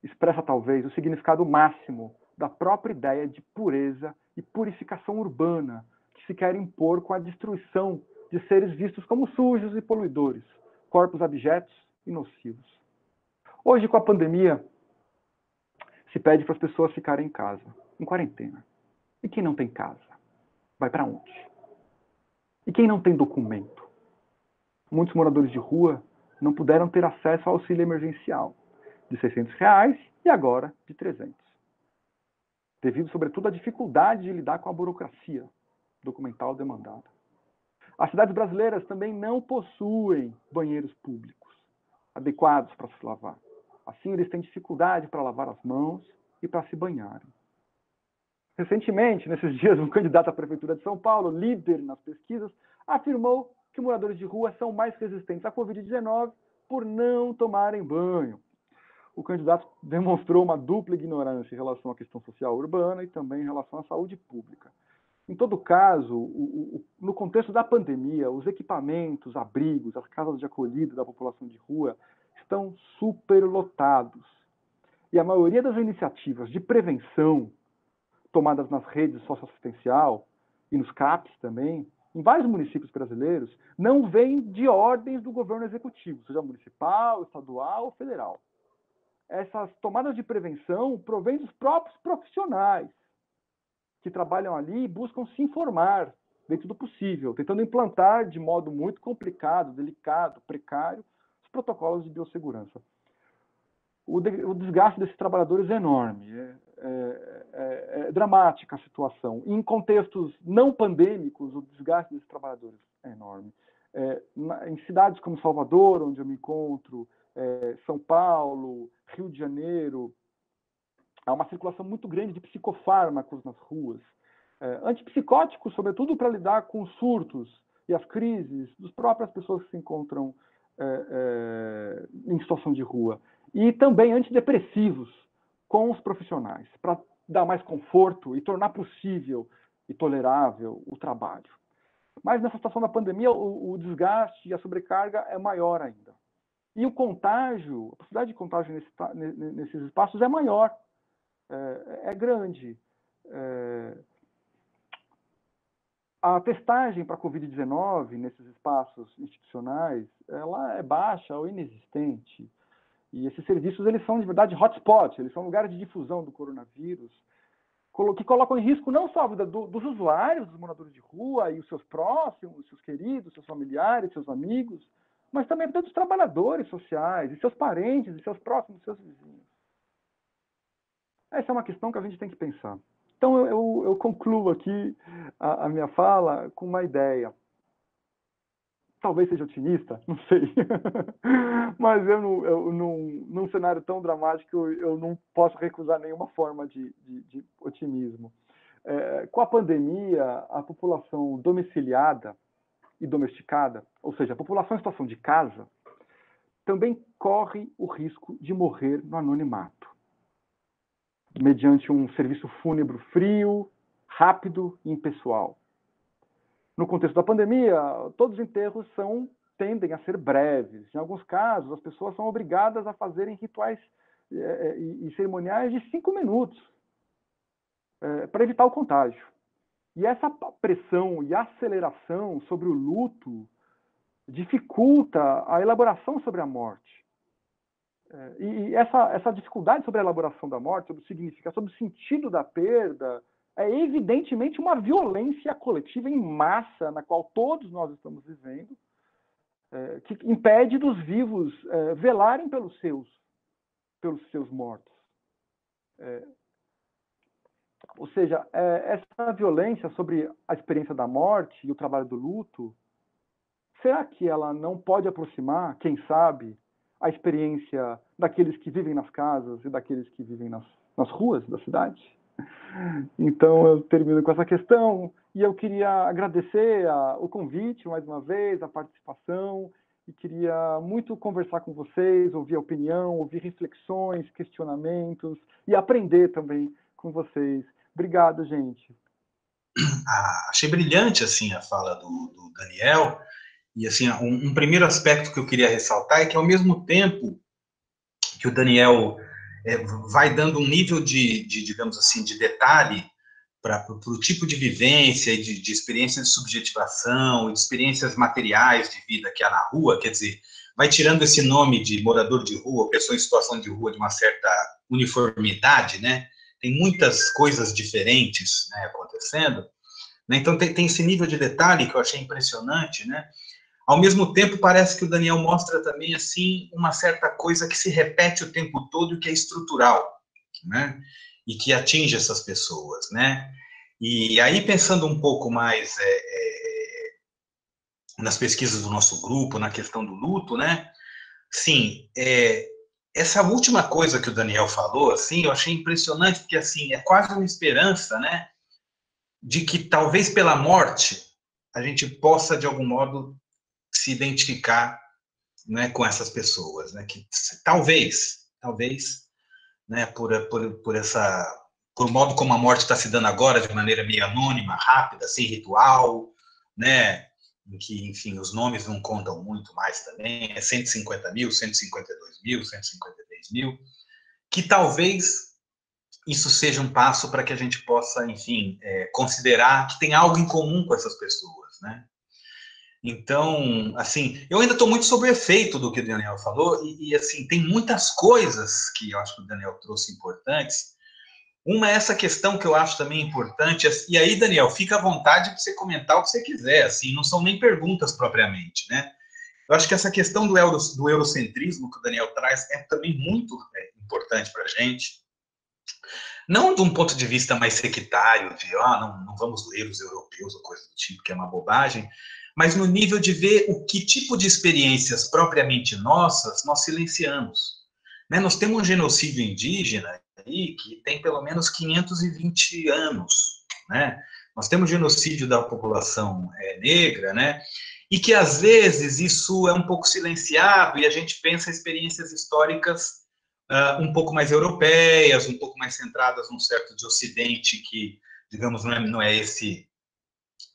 expressa talvez o significado máximo da própria ideia de pureza e purificação urbana que se quer impor com a destruição de seres vistos como sujos e poluidores, corpos abjetos e nocivos. Hoje, com a pandemia, se pede para as pessoas ficarem em casa, em quarentena. E quem não tem casa? Vai para onde? E quem não tem documento? Muitos moradores de rua não puderam ter acesso ao auxílio emergencial, de R$600 e agora de 300. Devido, sobretudo, à dificuldade de lidar com a burocracia documental demandada. As cidades brasileiras também não possuem banheiros públicos adequados para se lavar. Assim, eles têm dificuldade para lavar as mãos e para se banharem. Recentemente, nesses dias, um candidato à Prefeitura de São Paulo, líder nas pesquisas, afirmou que moradores de rua são mais resistentes à Covid-19 por não tomarem banho. O candidato demonstrou uma dupla ignorância em relação à questão social urbana e também em relação à saúde pública. Em todo caso, no contexto da pandemia, os equipamentos, abrigos, as casas de acolhida da população de rua estão superlotados. E a maioria das iniciativas de prevenção tomadas nas redes socioassistencial e nos CAPs também, em vários municípios brasileiros, não vêm de ordens do governo executivo, seja municipal, estadual ou federal. Essas tomadas de prevenção provêm dos próprios profissionais que trabalham ali e buscam se informar dentro do possível, tentando implantar de modo muito complicado, delicado, precário, os protocolos de biossegurança. O desgaste desses trabalhadores é enorme, é dramática a situação. Em contextos não pandêmicos, o desgaste desses trabalhadores é enorme. Em cidades como Salvador, onde eu me encontro, São Paulo, Rio de Janeiro, há uma circulação muito grande de psicofármacos nas ruas, antipsicóticos, sobretudo para lidar com os surtos e as crises das próprias pessoas que se encontram em situação de rua. E também antidepressivos com os profissionais, para dar mais conforto e tornar possível e tolerável o trabalho. Mas nessa situação da pandemia, o desgaste e a sobrecarga é maior ainda. E o contágio, a possibilidade de contágio nesses espaços é maior. é grande. A testagem para a Covid-19 nesses espaços institucionais, ela é baixa ou inexistente. E esses serviços, eles são, de verdade, hotspots, eles são lugares de difusão do coronavírus, que colocam em risco não só a vida dos usuários, dos moradores de rua e os seus próximos, os seus queridos, seus familiares, seus amigos, mas também a vida dos trabalhadores sociais, e seus parentes, e seus próximos, seus vizinhos. Essa é uma questão que a gente tem que pensar. Então, eu concluo aqui a minha fala com uma ideia. Talvez seja otimista, não sei. Mas num cenário tão dramático, eu não posso recusar nenhuma forma de otimismo. Com a pandemia, a população domiciliada e domesticada, ou seja, a população em situação de casa, também corre o risco de morrer no anonimato, mediante um serviço fúnebre frio, rápido e impessoal. No contexto da pandemia, todos os enterros tendem a ser breves. Em alguns casos, as pessoas são obrigadas a fazerem rituais e cerimoniais de 5 minutos para evitar o contágio. E essa pressão e aceleração sobre o luto dificulta a elaboração sobre a morte. E essa dificuldade sobre a elaboração da morte, sobre o significado, sobre o sentido da perda, é evidentemente uma violência coletiva em massa, na qual todos nós estamos vivendo, que impede dos vivos velarem pelos seus mortos. Ou seja, essa violência sobre a experiência da morte e o trabalho do luto, será que ela não pode aproximar, quem sabe, a experiência daqueles que vivem nas casas e daqueles que vivem nas ruas da cidade? Então, eu termino com essa questão e eu queria agradecer o convite, mais uma vez, a participação, e queria muito conversar com vocês, ouvir a opinião, ouvir reflexões, questionamentos e aprender também com vocês. Obrigado, gente. Achei brilhante, assim, a fala do Daniel, e, assim, um primeiro aspecto que eu queria ressaltar é que, ao mesmo tempo que o Daniel vai dando um nível digamos assim, de detalhe para o tipo de vivência e de experiência de subjetivação, de experiências materiais de vida que há na rua, quer dizer, vai tirando esse nome de morador de rua, pessoa em situação de rua, de uma certa uniformidade, né? Tem muitas coisas diferentes, né, acontecendo, né? Então tem esse nível de detalhe que eu achei impressionante, né? Ao mesmo tempo, parece que o Daniel mostra também, assim, uma certa coisa que se repete o tempo todo e que é estrutural, né? E que atinge essas pessoas, né? E aí, pensando um pouco mais nas pesquisas do nosso grupo, na questão do luto, né? Sim, essa última coisa que o Daniel falou, assim, eu achei impressionante, porque, assim, é quase uma esperança, né? De que, talvez pela morte, a gente possa, de algum modo, se identificar, né, com essas pessoas, né, que talvez, né, por o modo como a morte está se dando agora, de maneira meio anônima, rápida, sem ritual, né, em que, enfim, os nomes não contam muito mais também, 150 mil, 152 mil, 153 mil, que talvez isso seja um passo para que a gente possa, enfim, considerar que tem algo em comum com essas pessoas, né. Então, assim, eu ainda estou muito sob o efeito do que o Daniel falou, e assim, tem muitas coisas que eu acho que o Daniel trouxe importantes. Uma é essa questão que eu acho também importante, e aí, Daniel, fica à vontade para você comentar o que você quiser, assim, não são nem perguntas propriamente, né? Eu acho que essa questão do eurocentrismo que o Daniel traz é também muito importante para a gente. Não de um ponto de vista mais sectário, de, não vamos ler os europeus ou coisa do tipo, que é uma bobagem, mas no nível de ver o que tipo de experiências propriamente nossas nós silenciamos. Né? Nós temos um genocídio indígena aí que tem pelo menos 520 anos. Né? Nós temos genocídio da população negra, né? E que às vezes isso é um pouco silenciado e a gente pensa experiências históricas um pouco mais europeias, um pouco mais centradas num certo de ocidente que, digamos, não é esse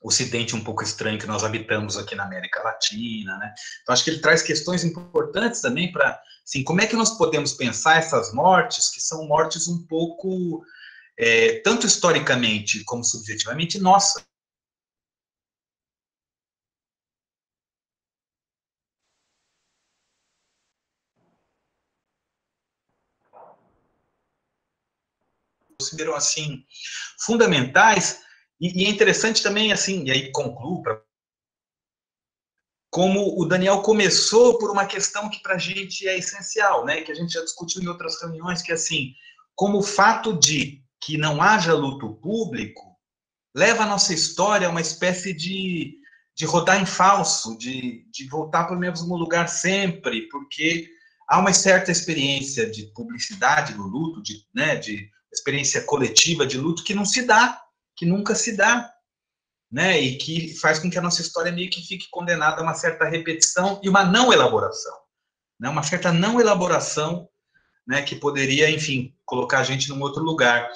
ocidente um pouco estranho que nós habitamos aqui na América Latina, né? Então, acho que ele traz questões importantes também para, assim, como é que nós podemos pensar essas mortes, que são mortes um pouco, tanto historicamente como subjetivamente, nossa. Consideram, assim, fundamentais, e é interessante também, assim, e aí concluo, como o Daniel começou por uma questão que para a gente é essencial, né, que a gente já discutiu em outras reuniões, que é assim, como o fato de que não haja luto público leva a nossa história a uma espécie de rodar em falso, de voltar para o mesmo lugar sempre, porque há uma certa experiência de publicidade do luto, de experiência coletiva de luto que não se dá, que nunca se dá, né? E que faz com que a nossa história meio que fique condenada a uma certa repetição e uma não elaboração, né? Uma certa não elaboração, né? Que poderia, enfim, colocar a gente num outro lugar.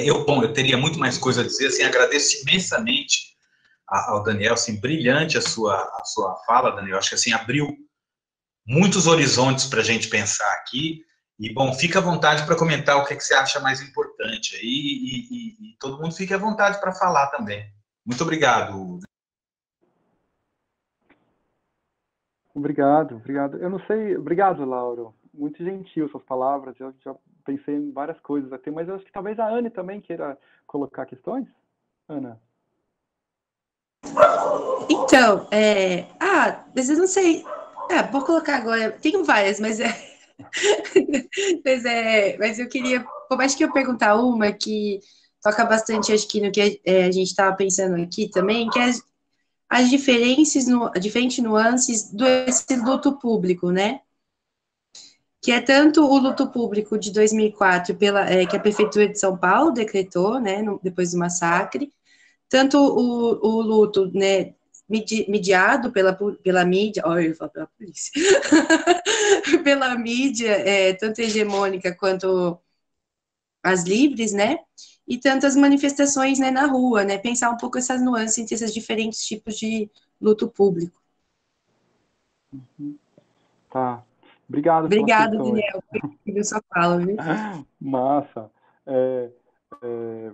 Eu teria muito mais coisa a dizer, assim, agradeço imensamente ao Daniel, assim, brilhante a sua fala, Daniel, acho que assim, abriu muitos horizontes para a gente pensar aqui, e, bom, fica à vontade para comentar o que você acha mais importante aí, e todo mundo fique à vontade para falar também. Muito obrigado. Obrigado, obrigado. Eu não sei, obrigado, Lauro. Muito gentil suas palavras. Eu já pensei em várias coisas até, mas eu acho que talvez a Anne também queira colocar questões. Ana. Então, mas eu não sei. Vou colocar agora. Tenho várias, mas mas eu queria. Por mais que eu perguntar uma que toca bastante, acho que no que a gente estava pensando aqui também, que é as diferenças, diferentes nuances desse luto público, né? Que é tanto o luto público de 2004, que a Prefeitura de São Paulo decretou, né, depois do massacre, tanto o luto, né, mediado pela mídia, olha, eu ia falar pela polícia, pela mídia, tanto hegemônica quanto as livres, né, e tantas manifestações, né, na rua, né, pensar um pouco essas nuances entre esses diferentes tipos de luto público. Tá. Obrigado pelas Obrigada, questões. Daniel, por sua fala, viu? Massa. É, é,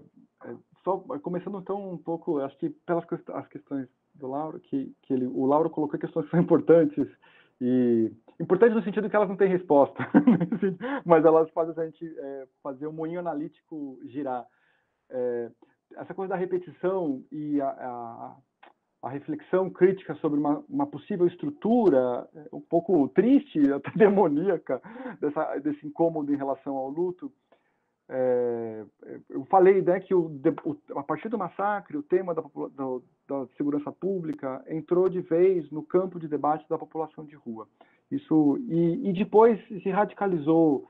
só começando então um pouco, acho que pelas as questões do Lauro, o Lauro colocou questões que são importantes, e importantes no sentido que elas não têm resposta, mas elas fazem a gente fazer o moinho analítico girar. Essa coisa da repetição e a reflexão crítica sobre uma possível estrutura um pouco triste, até demoníaca, desse incômodo em relação ao luto. Eu falei, né, que a partir do massacre, o tema da segurança pública entrou de vez no campo de debate da população de rua. E depois se radicalizou.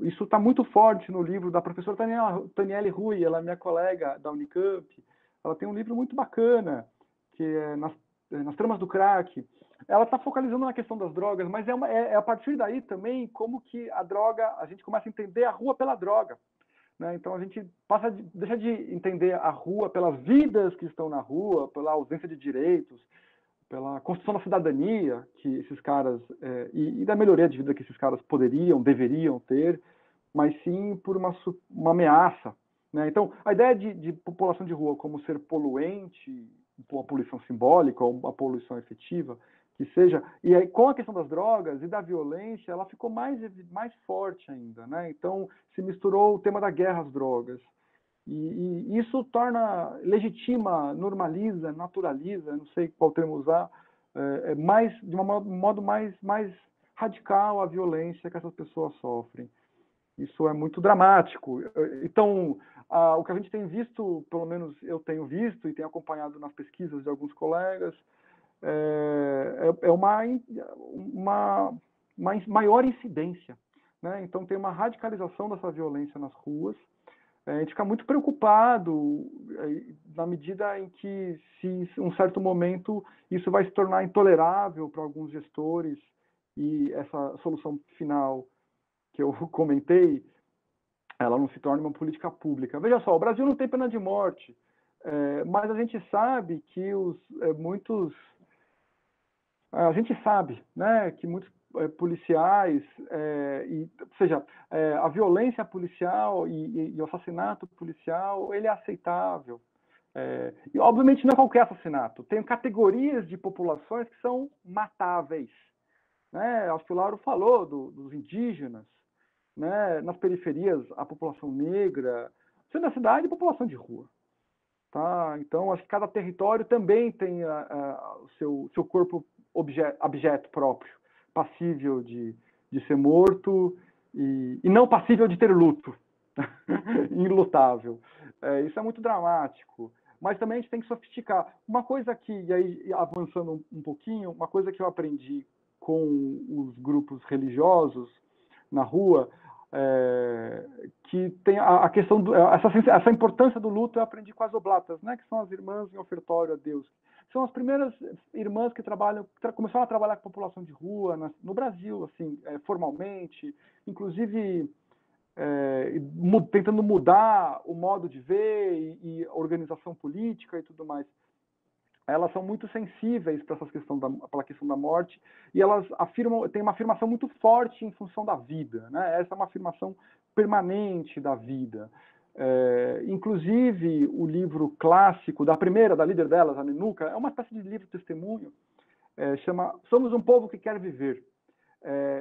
Isso está muito forte no livro da professora Taniele Rui, ela é minha colega da Unicamp. Ela tem um livro muito bacana, que é nas tramas do crack. Ela está focalizando na questão das drogas, mas é a partir daí também como que a droga, a gente começa a entender a rua pela droga. Né? Então a gente deixa de entender a rua pelas vidas que estão na rua, pela ausência de direitos, pela construção da cidadania que esses caras e da melhoria de vida que esses caras deveriam ter, mas sim por uma ameaça. Né? Então, a ideia de população de rua como ser poluente, uma poluição simbólica ou uma poluição efetiva, que seja, e aí com a questão das drogas e da violência, ela ficou mais forte ainda. Né? Então, se misturou o tema da guerra às drogas. E isso legitima, normaliza, naturaliza, não sei qual termo usar, de um modo mais radical a violência que essas pessoas sofrem. Isso é muito dramático. Então, o que a gente tem visto, pelo menos eu tenho visto e tenho acompanhado nas pesquisas de alguns colegas, é uma maior incidência. Né? Então, tem uma radicalização dessa violência nas ruas. A gente fica muito preocupado na medida em que, se em um certo momento, isso vai se tornar intolerável para alguns gestores e essa solução final que eu comentei, ela não se torne uma política pública. Veja só, o Brasil não tem pena de morte. Mas a gente sabe que a gente sabe, né, que muitos policiais, ou seja, a violência policial e o assassinato policial, ele é aceitável. E, obviamente, não é qualquer assassinato. Tem categorias de populações que são matáveis. Né? Acho que o Lauro falou dos indígenas, né? Nas periferias, a população negra, sendo na cidade, a população de rua. Tá? Então, acho que cada território também tem o seu corpo abjeto próprio, passível de ser morto e não passível de ter luto, inlutável. Isso é muito dramático. Mas também a gente tem que sofisticar. Uma coisa que, e aí avançando um pouquinho, uma coisa que eu aprendi com os grupos religiosos na rua, que tem a questão essa importância do luto, eu aprendi com as oblatas, né, que são as irmãs em ofertório a Deus. São as primeiras irmãs que começaram a trabalhar com a população de rua no Brasil, assim, formalmente, inclusive tentando mudar o modo de ver e organização política e tudo mais. Elas são muito sensíveis para essa pela questão da morte, e elas têm uma afirmação muito forte em função da vida, né? Essa é uma afirmação permanente da vida. Inclusive, o livro clássico da líder delas, a Menuca, é uma espécie de livro testemunho, chama Somos um Povo que Quer Viver.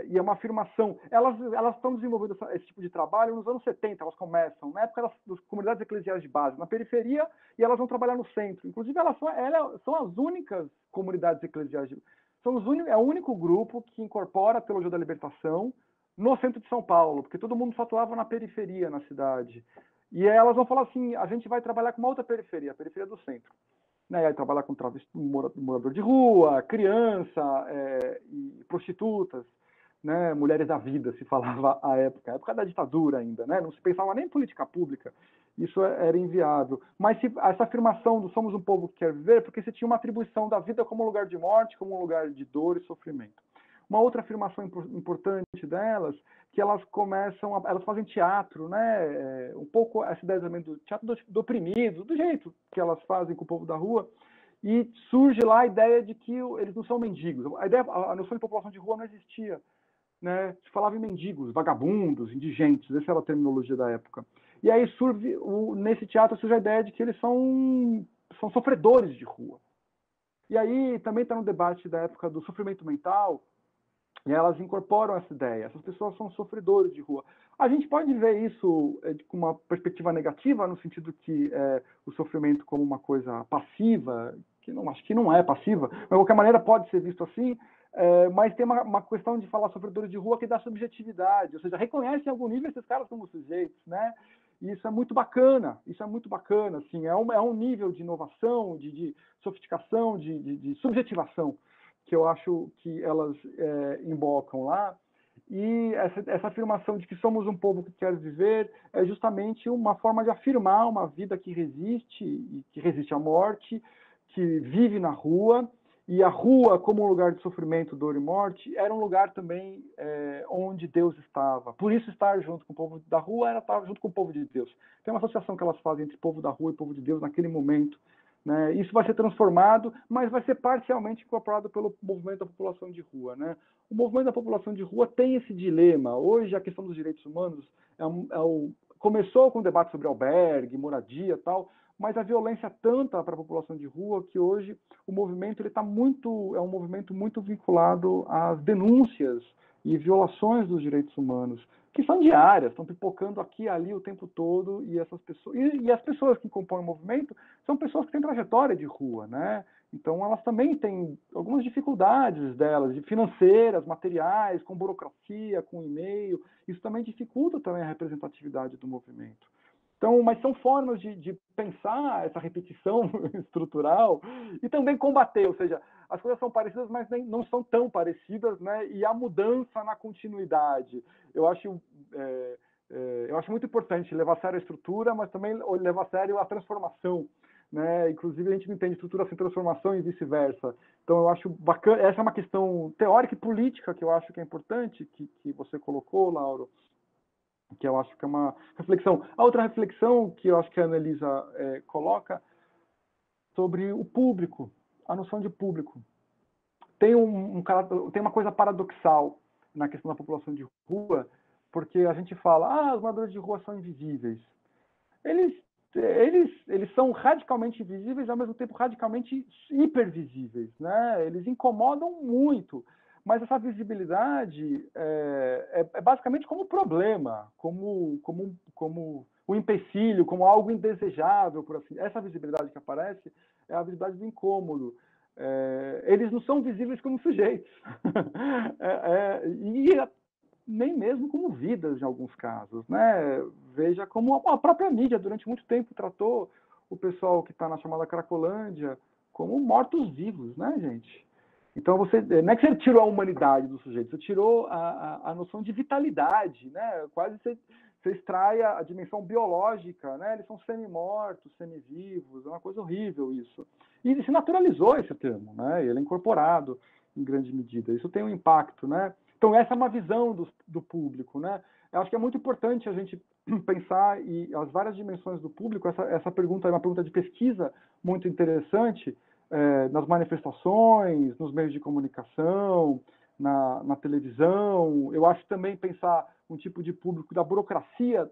E é uma afirmação. Elas estão desenvolvendo esse tipo de trabalho nos anos 70, elas começam, na época das comunidades eclesiais de base, na periferia, e elas vão trabalhar no centro. Inclusive, elas são as únicas comunidades eclesiais de base. É o único grupo que incorpora a teologia da libertação no centro de São Paulo, porque todo mundo só atuava na periferia, na cidade. E elas vão falar assim, a gente vai trabalhar com uma outra periferia, a periferia do centro. Né, aí trabalhar com morador de rua, criança, e prostitutas, né, mulheres da vida, se falava à época, a época da ditadura ainda, né, não se pensava nem em política pública, isso era inviável. Mas essa afirmação do somos um povo que quer viver, porque se tinha uma atribuição da vida como um lugar de morte, como um lugar de dor e sofrimento. Uma outra afirmação importante delas, que elas fazem teatro, né? Um pouco essa ideia também do teatro do oprimido, do jeito que elas fazem com o povo da rua, e surge lá a ideia de que eles não são mendigos. A noção de população de rua não existia, né? Se falava em mendigos, vagabundos, indigentes, essa era a terminologia da época. E aí nesse teatro surge a ideia de que eles são sofredores de rua. E aí também está no debate da época do sofrimento mental, e elas incorporam essa ideia. Essas pessoas são sofredores de rua. A gente pode ver isso com uma perspectiva negativa, no sentido que o sofrimento como uma coisa passiva, acho que não é passiva, mas de qualquer maneira pode ser visto assim, mas tem uma questão de falar sofredores de rua que dá subjetividade, ou seja, reconhece em algum nível esses caras como sujeitos, né? E isso é muito bacana, assim, é um nível de inovação, de sofisticação, de subjetivação, que eu acho que elas invocam lá. E essa afirmação de que somos um povo que quer viver é justamente uma forma de afirmar uma vida que resiste à morte, que vive na rua, e a rua, como um lugar de sofrimento, dor e morte, era um lugar também onde Deus estava. Por isso, estar junto com o povo da rua era estar junto com o povo de Deus. Tem uma associação que elas fazem entre povo da rua e povo de Deus naquele momento, né? Isso vai ser transformado, mas vai ser parcialmente incorporado pelo movimento da população de rua, né? O movimento da população de rua tem esse dilema. Hoje, a questão dos direitos humanos começou com o debate sobre albergue, moradia e tal, mas a violência é tanta para a população de rua que hoje o movimento é um movimento muito vinculado às denúncias e violações dos direitos humanos, que são diárias, estão pipocando aqui e ali o tempo todo, e essas pessoas e as pessoas que compõem o movimento são pessoas que têm trajetória de rua, né? Então elas também têm algumas dificuldades delas, financeiras, materiais, com burocracia, com e-mail. Isso também dificulta também a representatividade do movimento. Então, mas são formas de pensar essa repetição estrutural e também combater, ou seja, as coisas são parecidas, mas não são tão parecidas, né? E a mudança na continuidade. Eu acho muito importante levar a sério a estrutura, mas também levar a sério a transformação, né? Inclusive, a gente não entende estrutura sem transformação e vice-versa. Então, eu acho bacana. Essa é uma questão teórica e política que eu acho que é importante, que você colocou, Lauro, que eu acho que é uma reflexão. A outra reflexão que eu acho que a Annelisa coloca sobre o público, a noção de público. Tem uma coisa paradoxal na questão da população de rua, porque a gente fala, os moradores de rua são invisíveis. Eles são radicalmente invisíveis, ao mesmo tempo radicalmente hipervisíveis, né? Eles incomodam muito, mas essa visibilidade é basicamente como problema, como um empecilho, como algo indesejável, por assim. Essa visibilidade que aparece é a visibilidade do incômodo. Eles não são visíveis como sujeitos. E nem mesmo como vidas, em alguns casos, né? Veja como a própria mídia, durante muito tempo, tratou o pessoal que está na chamada Cracolândia como mortos-vivos, né, gente? Então, não é que você tirou a humanidade do sujeito, você tirou a noção de vitalidade, né? Quase você extrai a dimensão biológica, né? Eles são semi-mortos, semi-vivos, é uma coisa horrível isso. E se naturalizou esse termo, né? Ele é incorporado em grande medida. Isso tem um impacto, né? Então, essa é uma visão do público, né? Eu acho que é muito importante a gente pensar as várias dimensões do público. Essa pergunta é uma pergunta de pesquisa muito interessante, nas manifestações, nos meios de comunicação, na televisão. Eu acho também pensar um tipo de público da burocracia,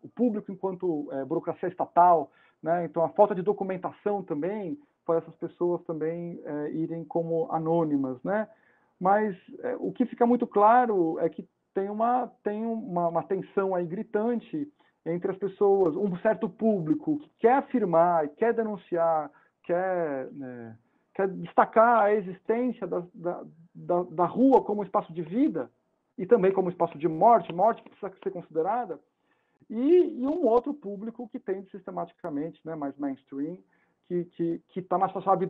o público enquanto burocracia estatal, né? Então, a falta de documentação também faz essas pessoas também irem como anônimas, né? Mas o que fica muito claro é que tem uma tensão aí gritante entre as pessoas, um certo público que quer afirmar, quer denunciar, quer destacar a existência da rua como espaço de vida e também como espaço de morte que precisa ser considerada, e um outro público que tende sistematicamente, né, mais mainstream, que está na chave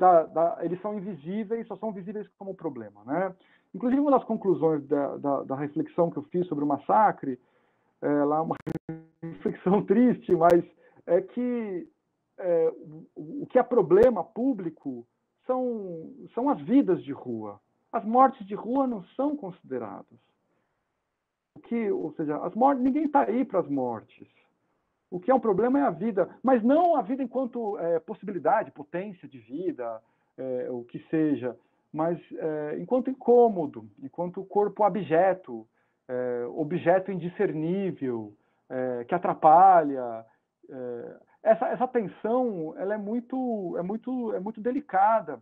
eles são invisíveis, só são visíveis como problema, né? Inclusive, uma das conclusões da reflexão que eu fiz sobre o massacre, lá uma reflexão triste, mas é que o que é problema público são as vidas de rua. As mortes de rua não são consideradas. Ou seja, as mortes, ninguém está aí para as mortes. O que é um problema é a vida, mas não a vida enquanto possibilidade, potência de vida, o que seja, mas enquanto incômodo, enquanto corpo abjeto, objeto indiscernível, que atrapalha. Essa tensão, ela é muito delicada.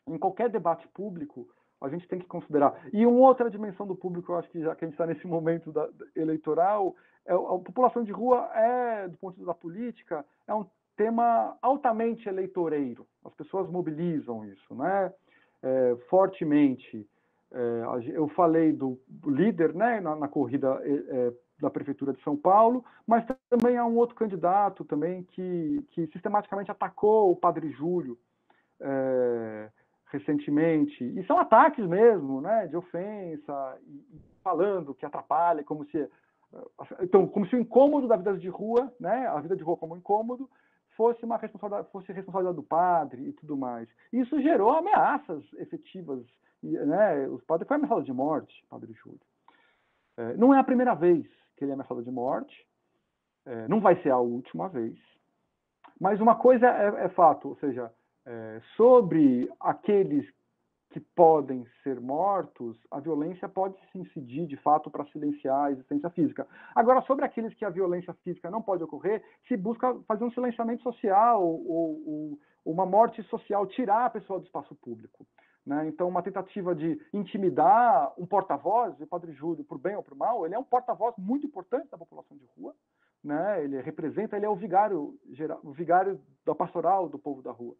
Em qualquer debate público, a gente tem que considerar. E uma outra dimensão do público, eu acho que já que a gente está nesse momento eleitoral, a população de rua do ponto de vista da política, é um tema altamente eleitoreiro. As pessoas mobilizam isso, né? Fortemente. Eu falei do líder, né, na corrida da Prefeitura de São Paulo, mas também há um outro candidato também que sistematicamente atacou o Padre Júlio recentemente. E são ataques mesmo, né, de ofensa, falando que atrapalha, como se o incômodo da vida de rua, né, a vida de rua como incômodo, fosse responsabilidade do padre e tudo mais. Isso gerou ameaças efetivas, né? O padre foi ameaçado de morte, Padre Júlio. Não é a primeira vez que ele é ameaçado de morte, não vai ser a última vez. Mas uma coisa é fato, ou seja, sobre aqueles que podem ser mortos, a violência pode se incidir, de fato, para silenciar a existência física. Agora, sobre aqueles que a violência física não pode ocorrer, se busca fazer um silenciamento social ou uma morte social, tirar a pessoa do espaço público, né? Então, uma tentativa de intimidar um porta-voz, o Padre Júlio, por bem ou por mal, ele é um porta-voz muito importante da população de rua, né? Ele é o vigário da pastoral do povo da rua.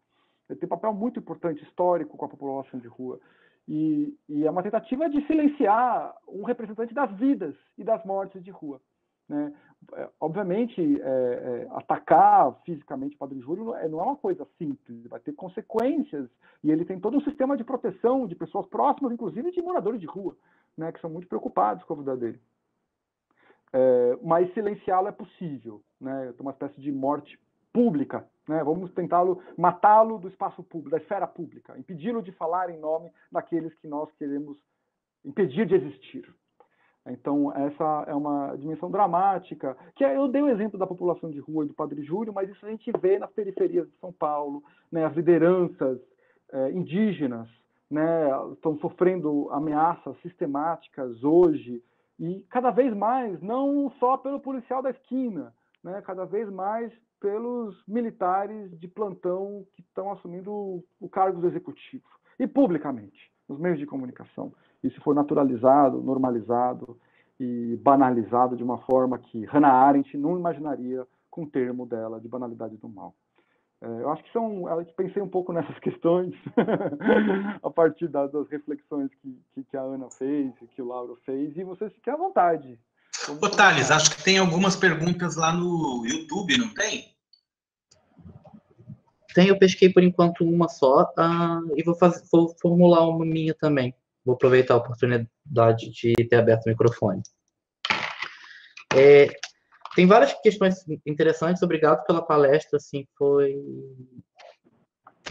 Ele tem um papel muito importante, histórico, com a população de rua. E é uma tentativa de silenciar um representante das vidas e das mortes de rua, né? Obviamente, atacar fisicamente o Padre Júlio não é uma coisa simples, vai ter consequências, e ele tem todo um sistema de proteção de pessoas próximas, inclusive de moradores de rua, né, que são muito preocupados com a vida dele. Mas silenciá-lo é possível, né? Tem uma espécie de morte pública, né? Vamos matá-lo do espaço público, da esfera pública, impedi-lo de falar em nome daqueles que nós queremos impedir de existir. Então, essa é uma dimensão dramática, que eu dei o exemplo da população de rua e do Padre Júlio, mas isso a gente vê nas periferias de São Paulo, né, as lideranças indígenas, né, estão sofrendo ameaças sistemáticas hoje, e cada vez mais, não só pelo policial da esquina, né, cada vez mais pelos militares de plantão que estão assumindo o cargo do executivo, e publicamente, nos meios de comunicação. Isso foi naturalizado, normalizado e banalizado de uma forma que Hannah Arendt não imaginaria com o termo dela de banalidade do mal. Eu acho que eu pensei um pouco nessas questões a partir das reflexões que a Ana fez, que o Lauro fez, e vocês fiquem à vontade. Ô, Thales, acho que tem algumas perguntas lá no YouTube, não tem? Tem, eu pesquei por enquanto uma só, e vou formular uma minha também. Vou aproveitar a oportunidade de ter aberto o microfone. Tem várias questões interessantes, obrigado pela palestra, assim, foi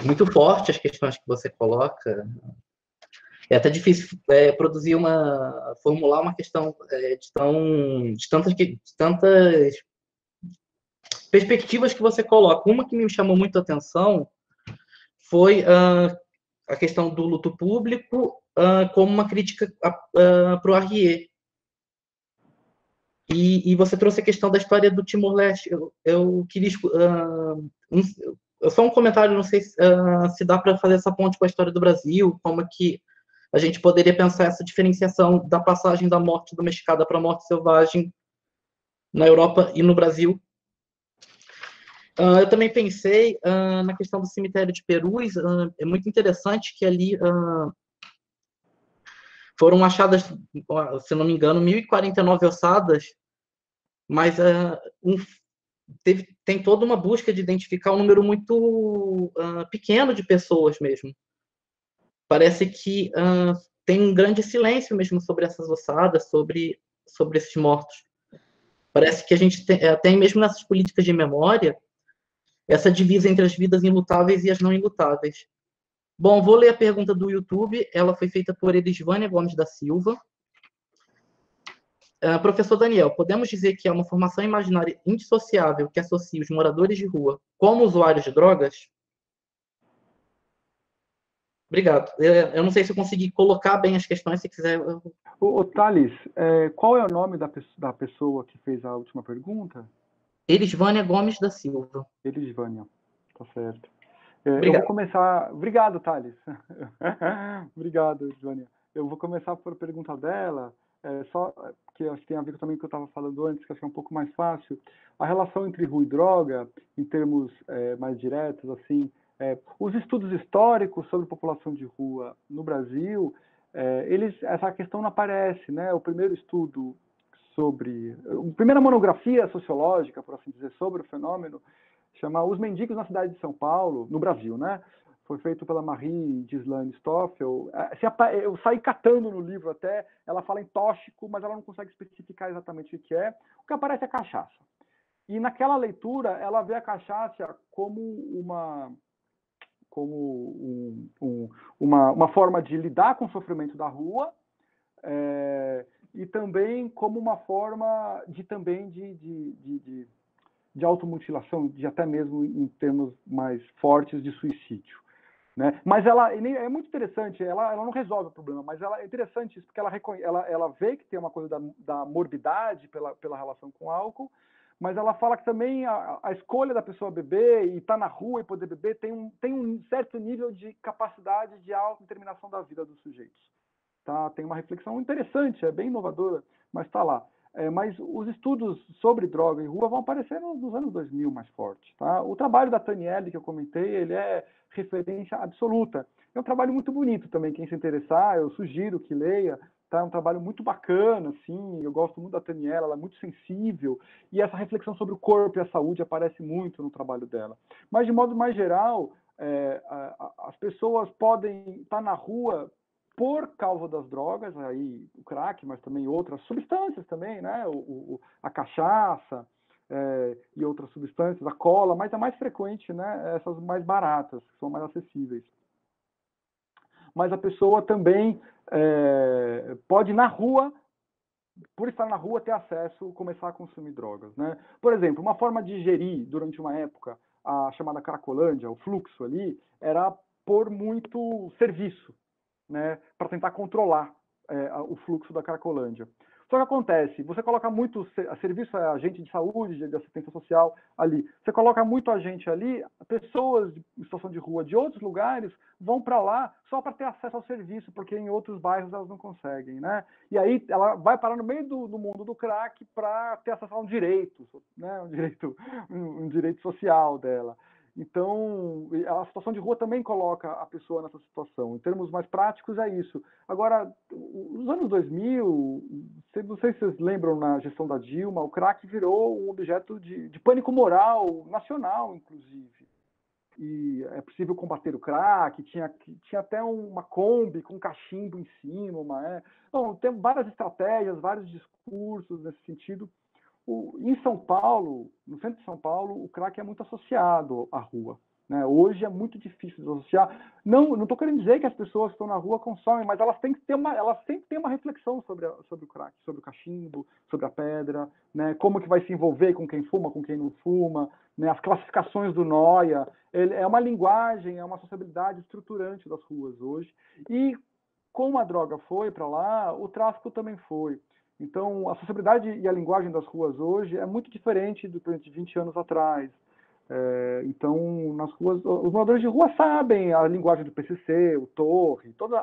muito forte as questões que você coloca. É até difícil formular uma questão de tantas perspectivas que você coloca. Uma que me chamou muito a atenção foi a questão do luto público como uma crítica para o Arrier. E você trouxe a questão da história do Timor-Leste. Eu queria... só um comentário, não sei se dá para fazer essa ponte com a história do Brasil, como é que a gente poderia pensar essa diferenciação da passagem da morte domesticada para a morte selvagem na Europa e no Brasil. Eu também pensei na questão do cemitério de Perus. É muito interessante que ali foram achadas, se não me engano, 1.049 ossadas, mas tem toda uma busca de identificar um número muito pequeno de pessoas mesmo. Parece que tem um grande silêncio mesmo sobre essas ossadas, sobre esses mortos. Parece que a gente tem mesmo nessas políticas de memória, essa divisa entre as vidas ilutáveis e as não ilutáveis. Bom, vou ler a pergunta do YouTube, ela foi feita por Elisvânia Gomes da Silva. Professor Daniel, podemos dizer que é uma formação imaginária indissociável que associa os moradores de rua como usuários de drogas? Obrigado. Eu não sei se eu consegui colocar bem as questões, se quiser... Thales, qual é o nome da pessoa que fez a última pergunta? Elisvânia Gomes da Silva. Elisvânia, tá certo. Obrigado. Eu vou começar... Obrigado, Thales. Obrigado, Elisvânia. Eu vou começar por pergunta dela, só que acho que tem a ver também com o que eu estava falando antes, que acho que é um pouco mais fácil. A relação entre rua e droga, em termos mais diretos, assim, os estudos históricos sobre população de rua no Brasil, essa questão não aparece, né? O primeiro estudo a primeira monografia sociológica, por assim dizer, sobre o fenômeno, chama Os Mendigos na Cidade de São Paulo, no Brasil, né? Foi feito pela Marie Gislaine Stoffel. Eu saí catando no livro até, ela fala em tóxico, mas ela não consegue especificar exatamente o que é. O que aparece é cachaça. E naquela leitura, ela vê a cachaça como uma forma de lidar com o sofrimento da rua, e também como uma forma de automutilação, de até mesmo em termos mais fortes de suicídio. Né? Mas ela é muito interessante, ela não resolve o problema, mas ela é interessante isso, porque ela vê que tem uma coisa da morbidade pela relação com o álcool, mas ela fala que também a escolha da pessoa beber e estar na rua e poder beber tem um certo nível de capacidade de autodeterminação da vida dos sujeitos. Tá? Tem uma reflexão interessante, é bem inovadora, mas está lá. Mas os estudos sobre droga em rua vão aparecer nos anos 2000 mais forte. Tá? O trabalho da Taniele, que eu comentei, ele é referência absoluta. É um trabalho muito bonito também, quem se interessar, eu sugiro que leia. Tá? É um trabalho muito bacana, assim, eu gosto muito da Taniele, ela é muito sensível, e essa reflexão sobre o corpo e a saúde aparece muito no trabalho dela. Mas, de modo mais geral, as pessoas podem estar na rua por causa das drogas, aí o crack, mas também outras substâncias também, né? A cachaça e outras substâncias, a cola, mas é mais frequente, né? Essas mais baratas, que são mais acessíveis. Mas a pessoa também pode ir na rua por estar na rua, ter acesso, começar a consumir drogas, né? Por exemplo, uma forma de gerir, durante uma época, a chamada Cracolândia, o fluxo ali, era por muito serviço, né? Para tentar controlar o fluxo da Cracolândia. Só que acontece, você coloca muito serviço a agente de saúde, de assistência social ali. Você coloca muito agente ali, pessoas em situação de rua de outros lugares vão para lá só para ter acesso ao serviço, porque em outros bairros elas não conseguem, né? E aí ela vai parar no meio do mundo do crack para ter acesso a um direito, né? Um direito social dela. Então, a situação de rua também coloca a pessoa nessa situação. Em termos mais práticos, é isso. Agora, nos anos 2000, não sei se vocês lembram, na gestão da Dilma, o crack virou um objeto de pânico moral nacional, inclusive. E é possível combater o crack, tinha até uma Kombi com cachimbo em cima. Então, tem várias estratégias, vários discursos nesse sentido. Em São Paulo, no centro de São Paulo, o crack é muito associado à rua, né? Hoje é muito difícil de associar. Não estou querendo dizer que as pessoas que estão na rua consomem, mas elas têm que ter elas sempre têm uma reflexão sobre o crack, sobre o cachimbo, sobre a pedra, né? Como que vai se envolver com quem fuma, com quem não fuma, né? As classificações do Noia. É uma linguagem, é uma sociabilidade estruturante das ruas hoje. E como a droga foi para lá, o tráfico também foi. Então, a sociabilidade e a linguagem das ruas hoje é muito diferente do que de 20 anos atrás. Então, nas ruas, os moradores de rua sabem a linguagem do PCC, o Torre, toda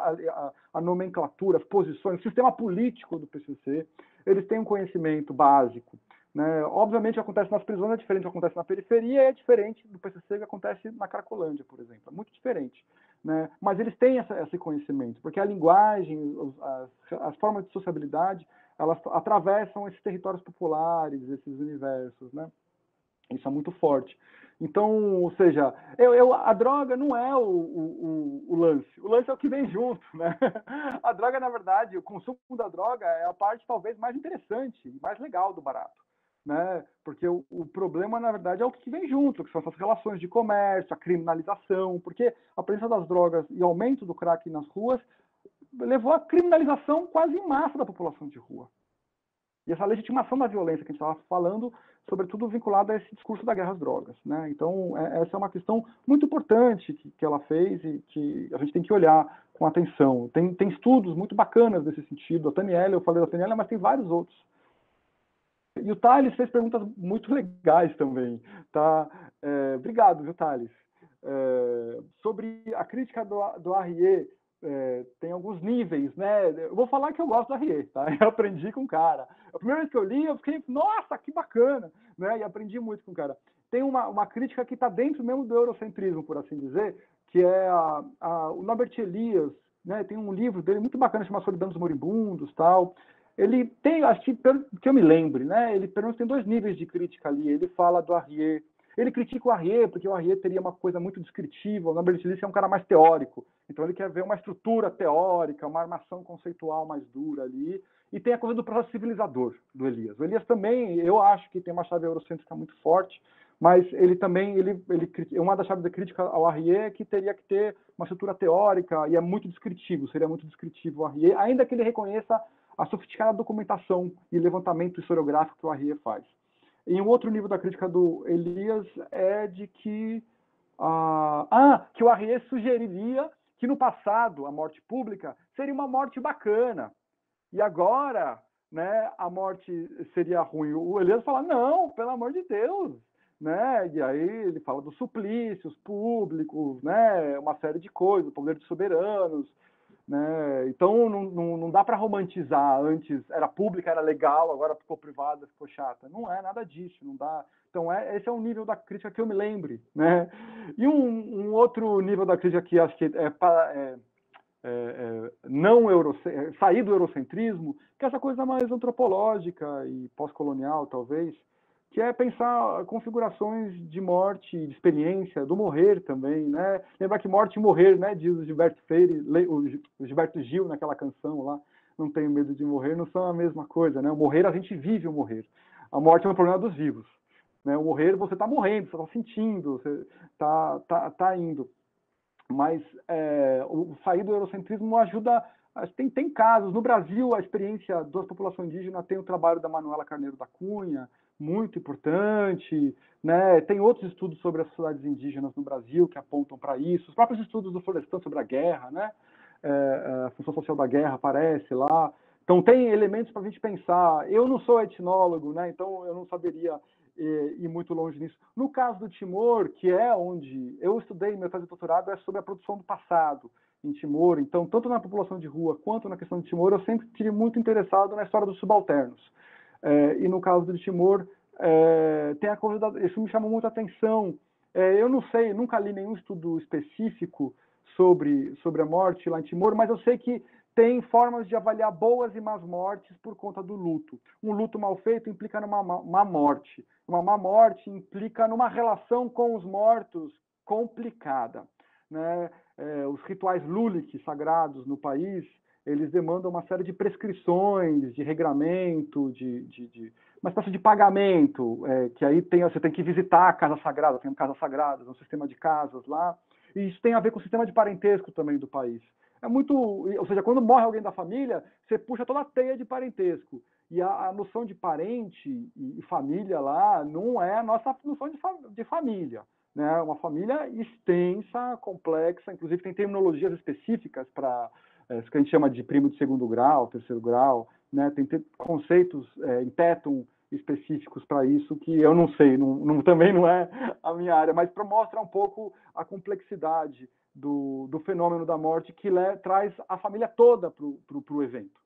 a nomenclatura, as posições, o sistema político do PCC, eles têm um conhecimento básico, né? Obviamente, o que acontece nas prisões é diferente do que acontece na periferia, é diferente do PCC que acontece na Cracolândia, por exemplo, é muito diferente, né? Mas eles têm esse conhecimento, porque a linguagem, as formas de sociabilidade, elas atravessam esses territórios populares, esses universos, né? Isso é muito forte. Então, ou seja, a droga não é o lance. O lance é o que vem junto, né? A droga, na verdade, o consumo da droga é a parte talvez mais interessante, mais legal do barato, né? Porque o problema, na verdade, é o que vem junto, que são essas relações de comércio, a criminalização, porque a presença das drogas e o aumento do crack nas ruas levou à criminalização quase em massa da população de rua. E essa legitimação da violência que a gente estava falando, sobretudo vinculada a esse discurso da guerra às drogas, né? Então, essa é uma questão muito importante que ela fez e que a gente tem que olhar com atenção. Tem estudos muito bacanas nesse sentido. A Taniela, eu falei da Taniela, mas tem vários outros. E o Thales fez perguntas muito legais também, tá? Obrigado, viu, Thales? Sobre a crítica do Arrier, tem alguns níveis, né? Eu vou falar que eu gosto do Arrier, tá? Eu aprendi com o cara. A primeira vez que eu li, eu fiquei, nossa, que bacana, né? E aprendi muito com o cara. Tem uma crítica que está dentro mesmo do eurocentrismo, por assim dizer, que é o Norbert Elias, né? Tem um livro dele muito bacana, chamado Solidão dos Moribundos, tal. Ele tem, acho que eu me lembre, né? Ele pelo menos tem 2 níveis de crítica ali. Ele fala do Arrier. Ele critica o Arrier, porque o Arrier teria uma coisa muito descritiva, o Norbert Elias é um cara mais teórico, então ele quer ver uma estrutura teórica, uma armação conceitual mais dura ali, e tem a coisa do processo civilizador do Elias. O Elias também, eu acho que tem uma chave eurocêntrica muito forte, mas ele também, uma das chaves da crítica ao Arrier é que teria que ter uma estrutura teórica, e é muito descritivo, seria muito descritivo o Arrier, ainda que ele reconheça a sofisticada documentação e levantamento historiográfico que o Arrier faz. E um outro nível da crítica do Elias é de que o Arrier sugeriria que no passado a morte pública seria uma morte bacana e agora, né, a morte seria ruim. O Elias fala, não, pelo amor de Deus, né? E aí ele fala dos suplícios públicos, né, uma série de coisas, o poder dos soberanos, né? Então não dá para romantizar. Antes era pública, era legal, agora ficou privada, ficou chata. Não é nada disso, não dá. Então esse é um nível da crítica que eu me lembre, né? E um outro nível da crítica que acho que sair do eurocentrismo, que é essa coisa mais antropológica e pós-colonial, talvez, que é pensar configurações de morte, de experiência, do morrer também, né? Lembrar que morte e morrer, né? Diz o Gilberto Freire, o Gilberto Gil naquela canção lá, não tenho medo de morrer, não são a mesma coisa, né? O morrer, a gente vive o morrer. A morte é um problema dos vivos, né? O morrer, você está morrendo, você está sentindo, você está indo. Mas o sair do eurocentrismo ajuda Tem casos. No Brasil, a experiência da população indígena tem o trabalho da Manuela Carneiro da Cunha, muito importante, né? Tem outros estudos sobre as sociedades indígenas no Brasil que apontam para isso. Os próprios estudos do Florestan sobre a guerra, né? A função social da guerra aparece lá. Então, tem elementos para a gente pensar. Eu não sou etnólogo, né? Então eu não saberia ir muito longe nisso. No caso do Timor, que é onde eu estudei, meu tese de doutorado é sobre a produção do passado em Timor. Então, tanto na população de rua quanto na questão de Timor, eu sempre estive muito interessado na história dos subalternos. E no caso do Timor, tem a coisa isso me chamou muita atenção. Eu não sei, nunca li nenhum estudo específico sobre a morte lá em Timor, mas eu sei que tem formas de avaliar boas e más mortes por conta do luto. Um luto mal feito implica numa má morte. Uma má morte implica numa relação com os mortos complicada, né? Os rituais lulic sagrados no país, eles demandam uma série de prescrições, de regramento, uma espécie de pagamento, que aí você tem que visitar a casa sagrada, tem casas sagradas, um sistema de casas lá, e isso tem a ver com o sistema de parentesco também do país. Ou seja, quando morre alguém da família, você puxa toda a teia de parentesco. E a noção de parente e família lá não é a nossa noção de família, né? Uma família extensa, complexa, inclusive tem terminologias específicas para isso que a gente chama de primo de segundo grau, terceiro grau, né? Tem conceitos em tétum específicos para isso que eu não sei, também não é a minha área, mas mostra um pouco a complexidade do fenômeno da morte que traz a família toda para o evento.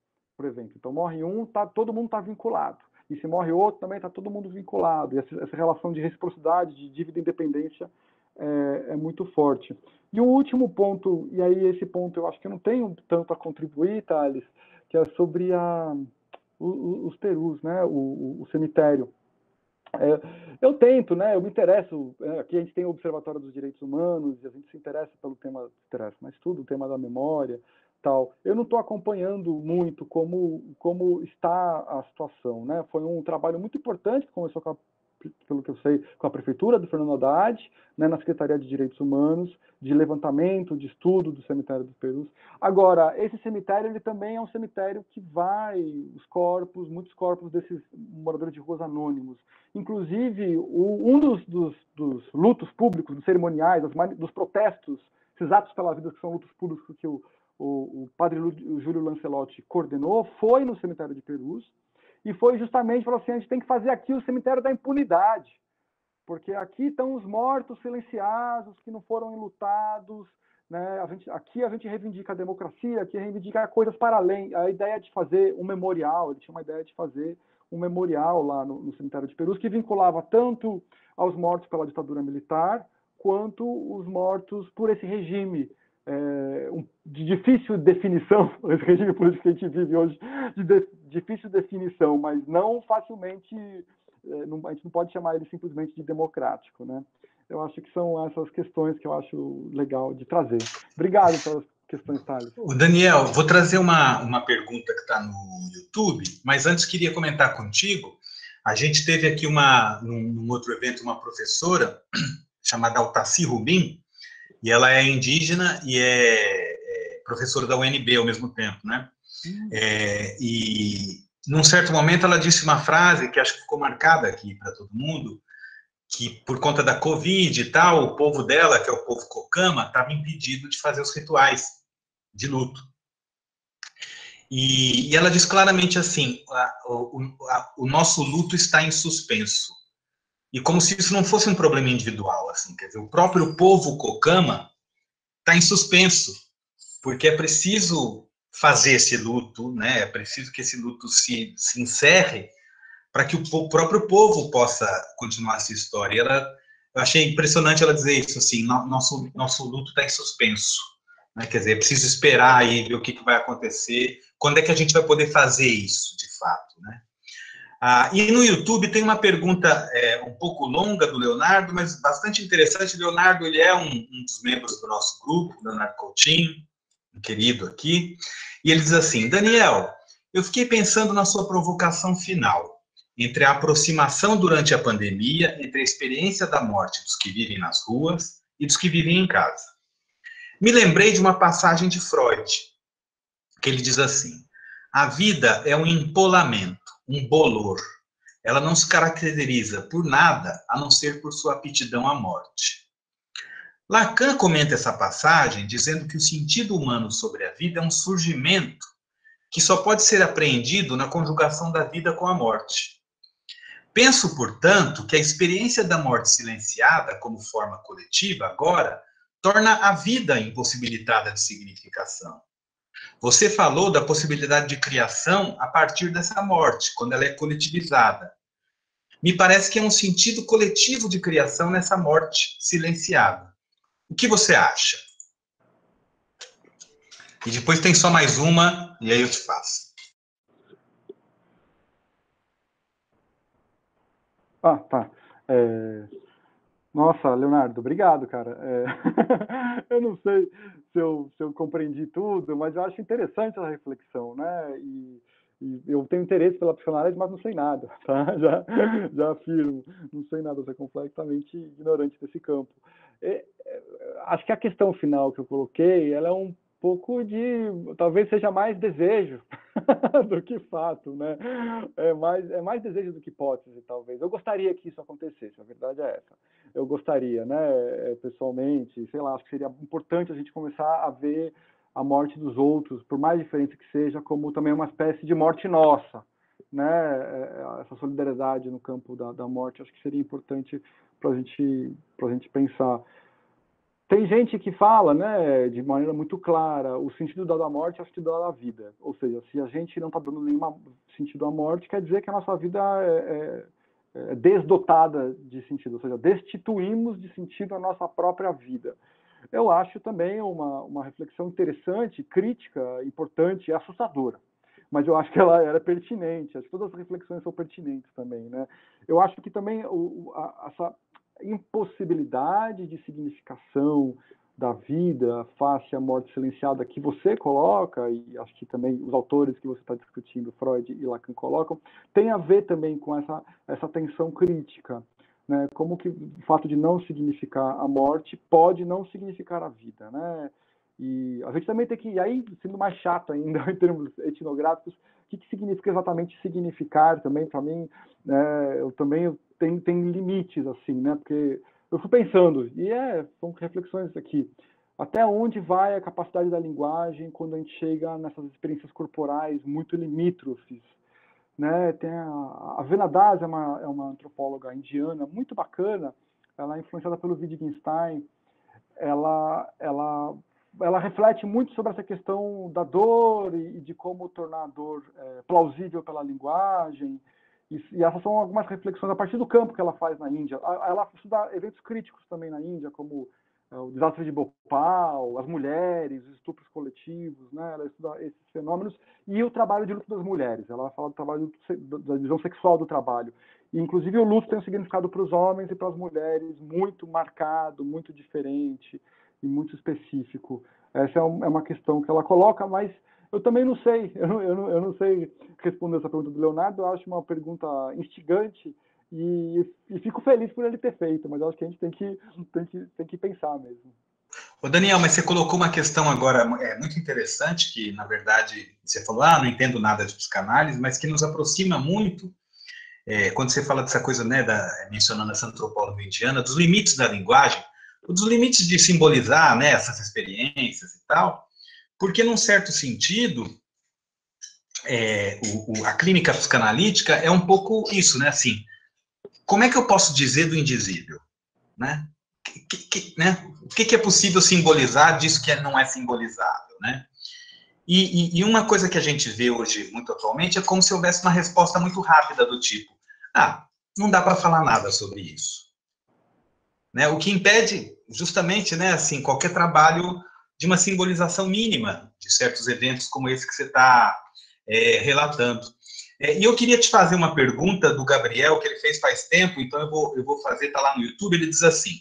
Então, morre um, todo mundo está vinculado. E se morre outro, também está todo mundo vinculado. E essa relação de reciprocidade, de dívida e independência é muito forte. E um último ponto, e aí esse ponto eu acho que eu não tenho tanto a contribuir, Thales, que é sobre os perus, né? O cemitério. Eu tento, né? Eu me interesso. Aqui a gente tem o Observatório dos Direitos Humanos e a gente se interessa pelo tema, mas tudo, o tema da memória, tal. Eu não estou acompanhando muito como está a situação, né? Foi um trabalho muito importante que começou pelo que eu sei, com a prefeitura do Fernando Haddad, né, na Secretaria de Direitos Humanos, de levantamento, de estudo do cemitério dos Perus. Agora, esse cemitério ele também é um cemitério que vai muitos corpos desses moradores de ruas anônimos. Inclusive, um dos lutos públicos, dos cerimoniais, dos protestos, esses atos pela vida que são lutos públicos que o padre Júlio Lancelotti coordenou, foi no cemitério de Perus, e foi justamente, falou assim, a gente tem que fazer aqui o cemitério da impunidade, porque aqui estão os mortos silenciados, que não foram enlutados, né? Aqui a gente reivindica a democracia, aqui reivindica coisas para além. A ideia de fazer um memorial, ele tinha uma ideia de fazer um memorial lá no cemitério de Perus, que vinculava tanto aos mortos pela ditadura militar, quanto os mortos por esse regime de difícil definição, esse regime político que a gente vive hoje, de difícil definição, mas não facilmente, a gente não pode chamar ele simplesmente de democrático, né? Eu acho que são essas questões que eu acho legal de trazer. Obrigado pelas questões, Thales. Daniel, vou trazer uma pergunta que está no YouTube, mas antes queria comentar contigo. A gente teve aqui num outro evento uma professora chamada Altaci Rubim, e ela é indígena e é professora da UNB ao mesmo tempo, né? E num certo momento ela disse uma frase que acho que ficou marcada aqui para todo mundo, que por conta da Covid e tal, o povo dela, que é o povo Cocama, estava impedido de fazer os rituais de luto. E ela diz claramente assim, o nosso luto está em suspenso. E como se isso não fosse um problema individual, assim, quer dizer, o próprio povo Cocama está em suspenso, porque é preciso fazer esse luto, né? É preciso que esse luto se encerre para que o próprio povo possa continuar essa história. Eu achei impressionante ela dizer isso, assim, nosso luto está em suspenso, né? Quer dizer, é preciso esperar aí, ver o que vai acontecer, quando é que a gente vai poder fazer isso, de fato, né? E no YouTube tem uma pergunta um pouco longa do Leonardo, mas bastante interessante. Leonardo, ele é um dos membros do nosso grupo, Leonardo Coutinho, um querido aqui, e ele diz assim: Daniel, eu fiquei pensando na sua provocação final, entre a aproximação durante a pandemia, entre a experiência da morte dos que vivem nas ruas e dos que vivem em casa. Me lembrei de uma passagem de Freud, que ele diz assim: a vida é um empolamento, um bolor. Ela não se caracteriza por nada, a não ser por sua aptidão à morte. Lacan comenta essa passagem dizendo que o sentido humano sobre a vida é um surgimento que só pode ser apreendido na conjugação da vida com a morte. Penso, portanto, que a experiência da morte silenciada como forma coletiva agora torna a vida impossibilitada de significação. Você falou da possibilidade de criação a partir dessa morte, quando ela é coletivizada. Me parece que é um sentido coletivo de criação nessa morte silenciada. O que você acha? E depois tem só mais uma, e aí eu te faço. Ah, tá. Nossa, Leonardo, obrigado, cara. Eu não sei se eu compreendi tudo, mas eu acho interessante essa reflexão, né? E eu tenho interesse pela psicanálise, mas não sei nada, tá? Já afirmo, não sei nada, sou completamente ignorante desse campo. Acho que a questão final que eu coloquei, ela é um pouco de, talvez seja mais desejo do que fato, né? É mais desejo do que hipótese, talvez. Eu gostaria que isso acontecesse, a verdade é essa. Eu gostaria, né, pessoalmente, sei lá, acho que seria importante a gente começar a ver a morte dos outros, por mais diferente que seja, como também uma espécie de morte nossa, né? Essa solidariedade no campo da morte, acho que seria importante para a gente pensar. Tem gente que fala, né, de maneira muito clara, o sentido dado à morte é o sentido dado à vida. Ou seja, se a gente não está dando nenhum sentido à morte, quer dizer que a nossa vida é desdotada de sentido, ou seja, destituímos de sentido a nossa própria vida. Eu acho também uma reflexão interessante, crítica, importante e assustadora. Mas eu acho que ela era pertinente, acho que todas as reflexões são pertinentes também, né? Eu acho que também essa impossibilidade de significação da vida face à morte silenciada que você coloca, e acho que também os autores que você está discutindo, Freud e Lacan, colocam, tem a ver também com essa tensão crítica, né? Como que o fato de não significar a morte pode não significar a vida, né? E a gente também tem que, e aí, sendo mais chato ainda em termos etnográficos, o que significa exatamente significar também, para mim, né, eu também tenho limites, assim, né, porque eu fui pensando, e são reflexões aqui, até onde vai a capacidade da linguagem quando a gente chega nessas experiências corporais muito limítrofes, né? Tem a Vena Das é uma antropóloga indiana muito bacana, ela é influenciada pelo Wittgenstein, ela reflete muito sobre essa questão da dor e de como tornar a dor plausível pela linguagem, e essas são algumas reflexões a partir do campo que ela faz na Índia. Ela estuda eventos críticos também na Índia, como o desastre de Bhopal, as mulheres, os estupros coletivos, né? Ela estuda esses fenômenos e o trabalho de luto das mulheres. Ela fala do trabalho da visão sexual do trabalho. E, inclusive, o luto tem um significado para os homens e para as mulheres muito marcado, muito diferente e muito específico. Essa é uma questão que ela coloca, mas eu também não sei. Eu não sei responder essa pergunta do Leonardo. Eu acho uma pergunta instigante e fico feliz por ele ter feito, mas eu acho que a gente tem que pensar mesmo. Ô Daniel, mas você colocou uma questão agora muito interessante, que, na verdade, você falou, não entendo nada de psicanálise, mas que nos aproxima muito, quando você fala dessa coisa, né, mencionando essa antropóloga indiana, dos limites da linguagem, dos limites de simbolizar, né, essas experiências e tal, porque, num certo sentido, a clínica psicanalítica é um pouco isso, né, assim, como é que eu posso dizer do indizível, né? O que é possível simbolizar disso que não é simbolizável, né? E uma coisa que a gente vê hoje muito atualmente é como se houvesse uma resposta muito rápida do tipo, não dá para falar nada sobre isso, né? O que impede justamente, né, assim, qualquer trabalho de uma simbolização mínima de certos eventos como esse que você está relatando. E eu queria te fazer uma pergunta do Gabriel, que ele fez faz tempo, então eu vou fazer, está lá no YouTube, ele diz assim,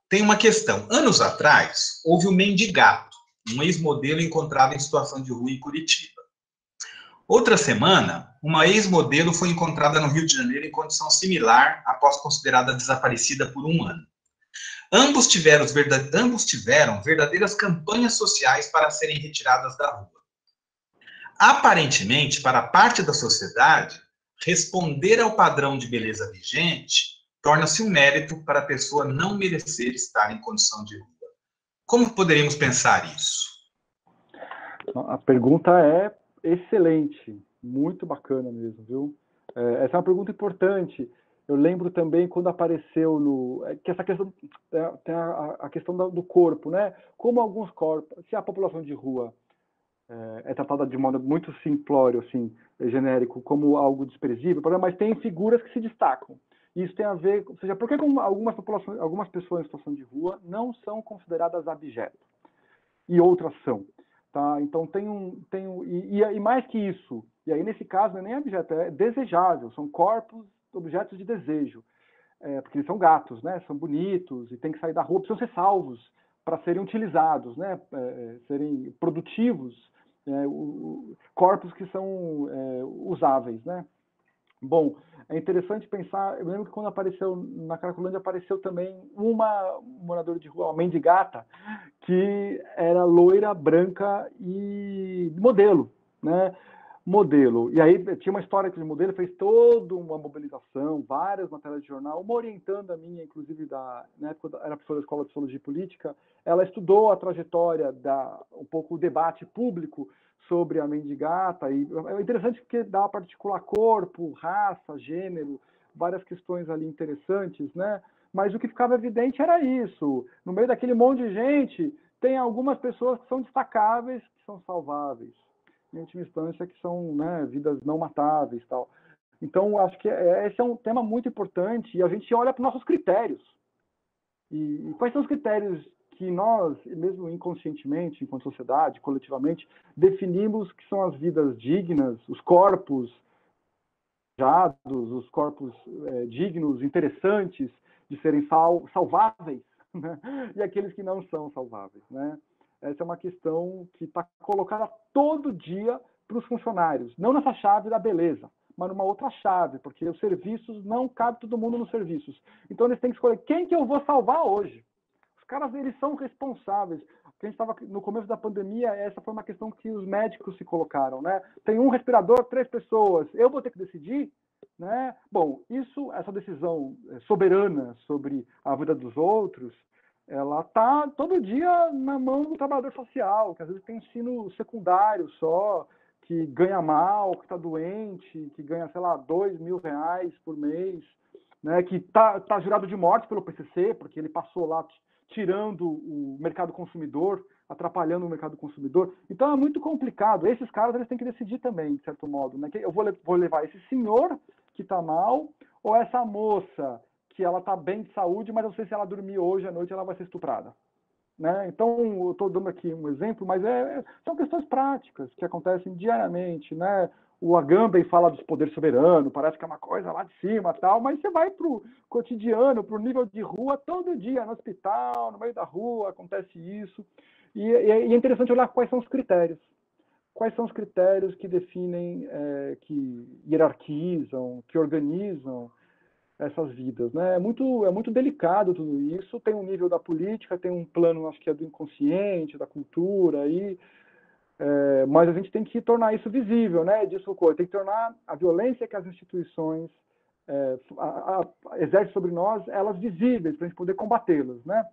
tem uma questão. Anos atrás, houve o Mendigato, um ex-modelo encontrado em situação de rua em Curitiba. Outra semana, uma ex-modelo foi encontrada no Rio de Janeiro em condição similar, após considerada desaparecida por 1 ano. Ambos tiveram verdadeiras campanhas sociais para serem retiradas da rua. Aparentemente, para parte da sociedade, responder ao padrão de beleza vigente torna-se um mérito para a pessoa não merecer estar em condição de rua. Como poderíamos pensar isso? A pergunta é excelente, muito bacana mesmo, viu? Essa é uma pergunta importante. Eu lembro também quando apareceu que essa questão tem a questão do corpo, né? Como alguns corpos, se a população de rua é tratada de modo muito simplório, assim, genérico, como algo desprezível, mas tem figuras que se destacam. Isso tem a ver, ou seja, por que algumas pessoas em situação de rua não são consideradas abjetas e outras são, tá? Então e mais que isso, e aí nesse caso não é nem abjeto, é desejável, são corpos, objetos de desejo, porque eles são gatos, né? São bonitos e tem que sair da rua, precisam ser salvos para serem utilizados, né? Serem produtivos, corpos que são usáveis, né? Bom, é interessante pensar, eu lembro que quando apareceu na Cracolândia, apareceu também uma moradora de rua, uma mendigata, que era loira, branca e modelo, né? Modelo. E aí tinha uma história que o modelo fez toda uma mobilização, várias matérias de jornal, uma orientando a minha, inclusive, na época era professora da Escola de Sociologia e Política, ela estudou a trajetória, um pouco o debate público sobre a mendigata, e é interessante porque dá para articular corpo, raça, gênero, várias questões ali interessantes, né? Mas o que ficava evidente era isso. No meio daquele monte de gente, tem algumas pessoas que são destacáveis, que são salváveis. Em última instância, que são, né, vidas não matáveis, tal. Então, acho que esse é um tema muito importante, e a gente olha para os nossos critérios. E quais são os critérios que nós, mesmo inconscientemente, enquanto sociedade, coletivamente, definimos que são as vidas dignas, os corpos os corpos dignos, interessantes, de serem salváveis, né? E aqueles que não são salváveis, né? Essa é uma questão que está colocada todo dia para os funcionários, não nessa chave da beleza, mas numa outra chave, porque os serviços, não cabe todo mundo nos serviços. Então, eles têm que escolher quem que eu vou salvar hoje. Os caras, eles são responsáveis. A gente estava no começo da pandemia, essa foi uma questão que os médicos se colocaram, né? Tem um respirador, 3 pessoas, eu vou ter que decidir, né? Bom, essa decisão soberana sobre a vida dos outros, ela está todo dia na mão do trabalhador social, que às vezes tem ensino secundário só, que ganha mal, que está doente, que ganha, sei lá, R$2.000 por mês, né? Que tá jurado de morte pelo PCC, porque ele passou lá tirando o mercado consumidor, atrapalhando o mercado consumidor. Então é muito complicado. Esses caras, eles têm que decidir também, de certo modo, né? Eu vou levar esse senhor que está mal, ou essa moça que ela está bem de saúde, mas eu não sei se ela dormir hoje à noite, ela vai ser estuprada, né? Então, eu estou dando aqui um exemplo, mas são questões práticas que acontecem diariamente, né? O Agamben fala dos poderes soberanos, parece que é uma coisa lá de cima, tal, mas você vai para o cotidiano, para o nível de rua, todo dia, no hospital, no meio da rua, acontece isso. E é interessante olhar quais são os critérios. Quais são os critérios que definem, que hierarquizam, que organizam essas vidas, né? É muito delicado tudo isso. Tem um nível da política, tem um plano, acho que é do inconsciente, da cultura, aí, mas a gente tem que tornar isso visível, né? Tem que tornar a violência que as instituições exercem sobre nós, elas visíveis, para a gente poder combatê-las, né?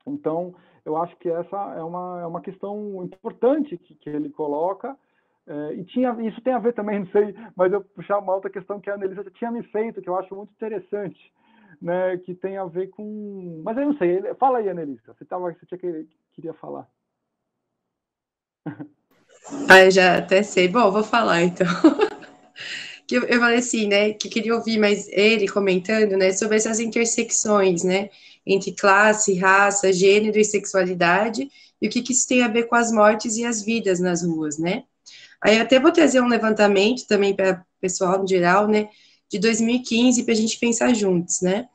Então, eu acho que essa é uma questão importante que ele coloca. Isso tem a ver também, não sei, mas eu puxar uma outra questão que a Anelisa já tinha me feito, que eu acho muito interessante, né, que tem a ver com... Mas eu não sei, fala aí, Anelisa, você queria falar. Eu já até sei. Bom, vou falar, então. Que eu falei assim, né, que eu queria ouvir mais ele comentando, né, sobre essas intersecções, né, entre classe, raça, gênero e sexualidade, e o que isso tem a ver com as mortes e as vidas nas ruas, né. Aí eu até vou trazer um levantamento também para o pessoal no geral, né, de 2015, para a gente pensar juntos, né,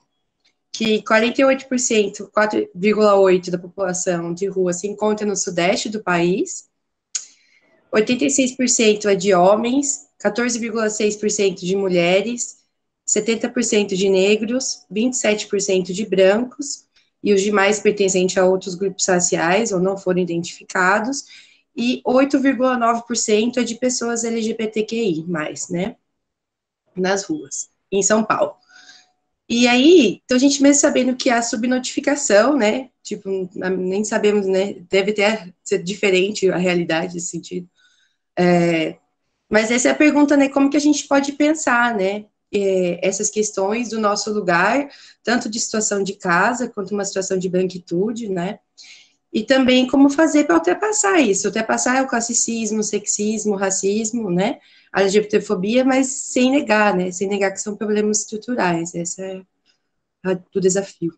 que 48%, 4,8% da população de rua se encontra no sudeste do país, 86% é de homens, 14,6% de mulheres, 70% de negros, 27% de brancos e os demais pertencentes a outros grupos raciais ou não foram identificados, e 8,9% é de pessoas LGBTQI+, né, nas ruas, em São Paulo. E aí, então a gente mesmo sabendo que a subnotificação, né, tipo, nem sabemos, né, deve ser diferente a realidade nesse sentido. Mas essa é a pergunta, né, como que a gente pode pensar, né, essas questões do nosso lugar, tanto de situação de casa, quanto uma situação de branquitude, né, e também como fazer para ultrapassar isso, ultrapassar o classicismo, o sexismo, o racismo, né, a LGBTfobia, mas sem negar, né, sem negar que são problemas estruturais, esse é o desafio.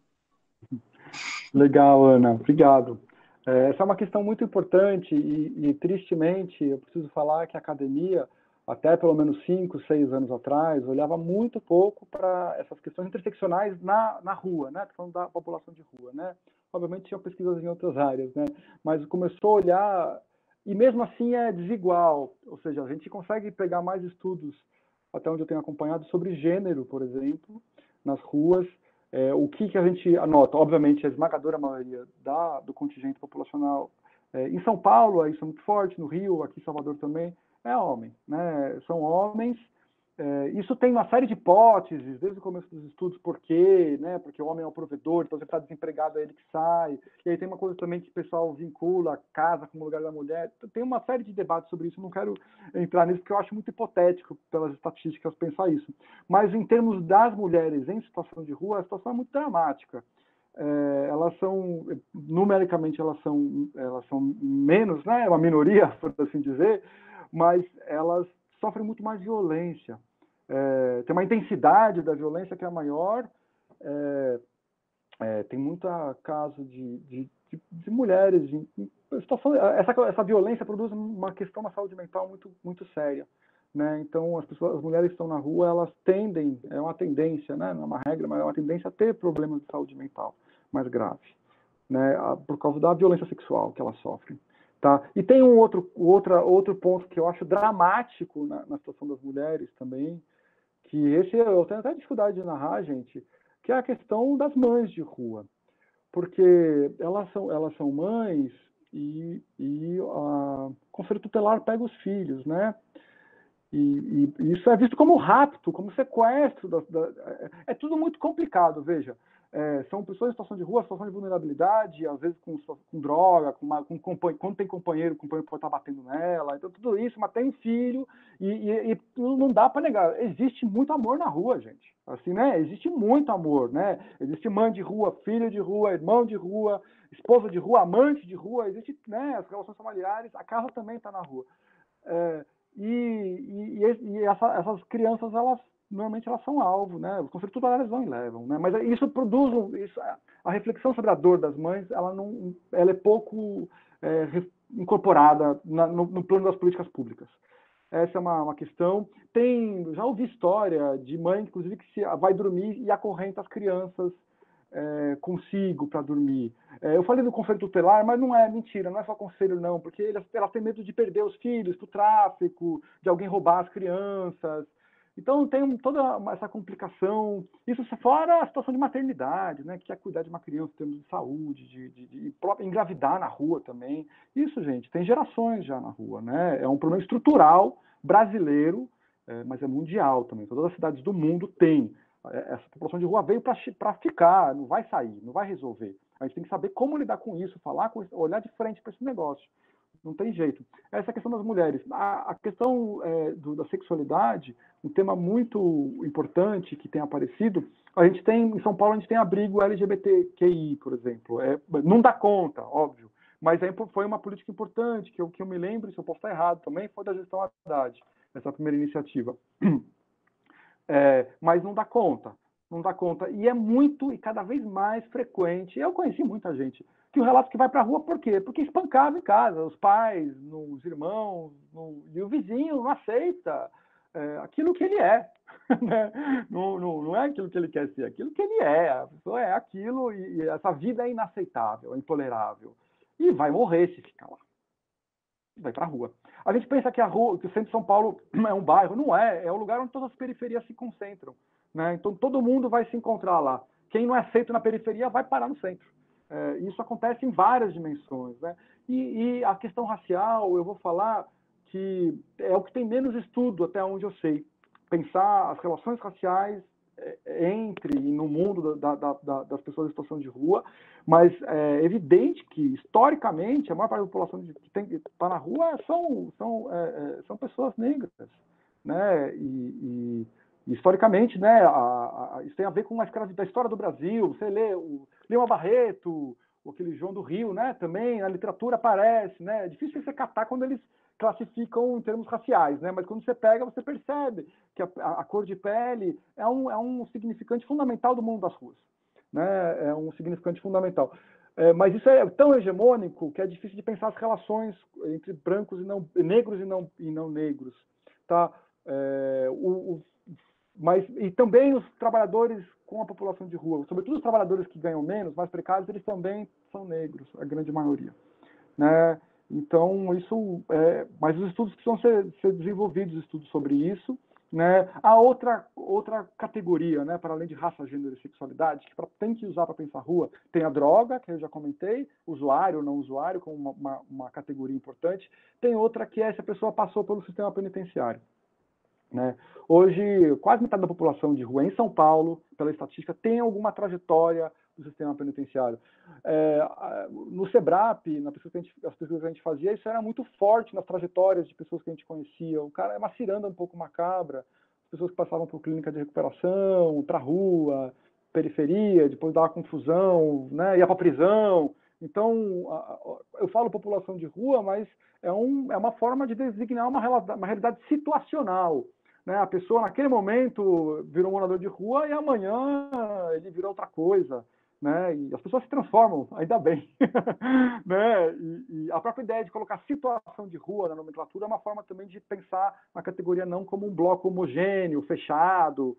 Legal, Ana, obrigado. Essa é uma questão muito importante e tristemente, eu preciso falar que a academia, até pelo menos 5, 6 anos atrás, olhava muito pouco para essas questões interseccionais na rua, né? Falando da população de rua, né? Obviamente tinham pesquisas em outras áreas, né? Mas começou a olhar, e mesmo assim é desigual, ou seja, a gente consegue pegar mais estudos, até onde eu tenho acompanhado, sobre gênero, por exemplo, nas ruas. O que a gente anota? Obviamente, a esmagadora maioria do contingente populacional em São Paulo, isso é muito forte, no Rio, aqui em Salvador também, é homem, né? São homens. Isso tem uma série de hipóteses, desde o começo dos estudos, por quê, né? Porque o homem é o provedor, então você está desempregado, é ele que sai. E aí tem uma coisa também que o pessoal vincula a casa como lugar da mulher. Tem uma série de debates sobre isso, não quero entrar nisso, porque eu acho muito hipotético, pelas estatísticas, pensar isso. Mas em termos das mulheres em situação de rua, a situação é muito dramática. Elas são, numericamente, elas são menos, né? É uma minoria, por assim dizer, mas elas sofrem muito mais violência. Tem uma intensidade da violência que é maior. Tem muito caso de mulheres situação, essa violência produz uma questão na saúde mental muito, muito séria, né? Então as mulheres que estão na rua, elas tendem, é uma tendência, né? Não é uma regra, mas é uma tendência a ter problemas de saúde mental mais graves, né? Por causa da violência sexual que elas sofrem. Tá? E tem outro ponto que eu acho dramático na situação das mulheres também, que esse eu tenho até dificuldade de narrar, gente, que é a questão das mães de rua. Porque elas são mães e o conselho tutelar pega os filhos, né? E isso é visto como rapto, como sequestro. É tudo muito complicado, veja. São pessoas em situação de rua, situação de vulnerabilidade, às vezes com droga, quando tem companheiro, o companheiro pode estar batendo nela, então tudo isso, mas tem filho, e não dá para negar. Existe muito amor na rua, gente. Assim, né? Existe muito amor, né? Existe mãe de rua, filho de rua, irmão de rua, esposa de rua, amante de rua, existe, né? As relações familiares, a casa também está na rua. Essas crianças, normalmente elas são alvo, né? Os conflitos tutelares vão e levam, né? Mas isso produz a reflexão sobre a dor das mães, ela é pouco incorporada no plano das políticas públicas. Essa é uma questão. Já ouvi história de mãe, inclusive, que vai dormir e acorrenta as crianças consigo para dormir. Eu falei do conselho tutelar, mas não é mentira, não é só conselho não, porque elas têm medo de perder os filhos para o tráfico, de alguém roubar as crianças. Então tem toda essa complicação. Isso fora a situação de maternidade, né, que é cuidar de uma criança em termos de saúde, de engravidar na rua também. Isso, gente, tem gerações já na rua, né? É um problema estrutural brasileiro, mas é mundial também. Todas as cidades do mundo têm. Essa população de rua veio para ficar, não vai sair, não vai resolver. A gente tem que saber como lidar com isso, falar com isso, olhar de frente para esse negócio. Não tem jeito. Essa é a questão das mulheres. A questão da sexualidade, um tema muito importante que tem aparecido, em São Paulo, a gente tem abrigo LGBTQI, por exemplo. Não dá conta, óbvio, mas foi uma política importante, que eu me lembro, se eu posso estar errado também, foi da gestão Haddad, essa primeira iniciativa. Mas não dá conta. E é muito e cada vez mais frequente. Eu conheci muita gente que o relato que vai para a rua, por quê? Porque espancava em casa, os pais, os irmãos, e o vizinho não aceita aquilo que ele é. Né? Não é aquilo que ele quer ser, aquilo que ele é. A pessoa é aquilo e essa vida é inaceitável, é intolerável. E vai morrer se ficar lá. Vai para a rua. A gente pensa que o centro de São Paulo é um bairro. Não é. É o lugar onde todas as periferias se concentram. Né? Então, todo mundo vai se encontrar lá. quem não é aceito na periferia vai parar no centro. Isso acontece em várias dimensões, né? E a questão racial, eu vou falar que é o que tem menos estudo, até onde eu sei. Pensar as relações raciais entre e no mundo das pessoas em situação de rua, mas é evidente que, historicamente, a maior parte da população que está na rua são pessoas negras, né? E historicamente, né, isso tem a ver com a história do Brasil. Você lê o Lima Barreto, aquele João do Rio, né, também, na literatura aparece, né? É difícil você catar quando eles classificam em termos raciais, né? Mas quando você pega, você percebe que a cor de pele é um significante fundamental do mundo das ruas, né? É um significante fundamental. Mas isso é tão hegemônico que é difícil de pensar as relações entre brancos e negros e não negros, tá? E também os trabalhadores com a população de rua, sobretudo os trabalhadores que ganham menos, mais precários, eles também são negros, a grande maioria, né? Então, mas os estudos precisam ser desenvolvidos, estudos sobre isso, né? A outra categoria, né, para além de raça, gênero e sexualidade, que tem que usar para pensar rua, tem a droga, que eu já comentei, usuário ou não usuário, como uma categoria importante. Tem outra que é se a pessoa passou pelo sistema penitenciário, né? Hoje, quase metade da população de rua em São Paulo, pela estatística, tem alguma trajetória do sistema penitenciário. No SEBRAP, nas pesquisas que a gente fazia, isso era muito forte nas trajetórias de pessoas que a gente conhecia. O cara é uma ciranda um pouco macabra, pessoas que passavam por clínica de recuperação, para rua, periferia, depois dava confusão, né, ia para prisão. Então, eu falo população de rua, mas é uma forma de designar uma realidade situacional, né? A pessoa, naquele momento, virou morador de rua e amanhã ele virou outra coisa, né? E as pessoas se transformam, ainda bem. Né? E a própria ideia de colocar situação de rua na nomenclatura é uma forma também de pensar a categoria não como um bloco homogêneo, fechado,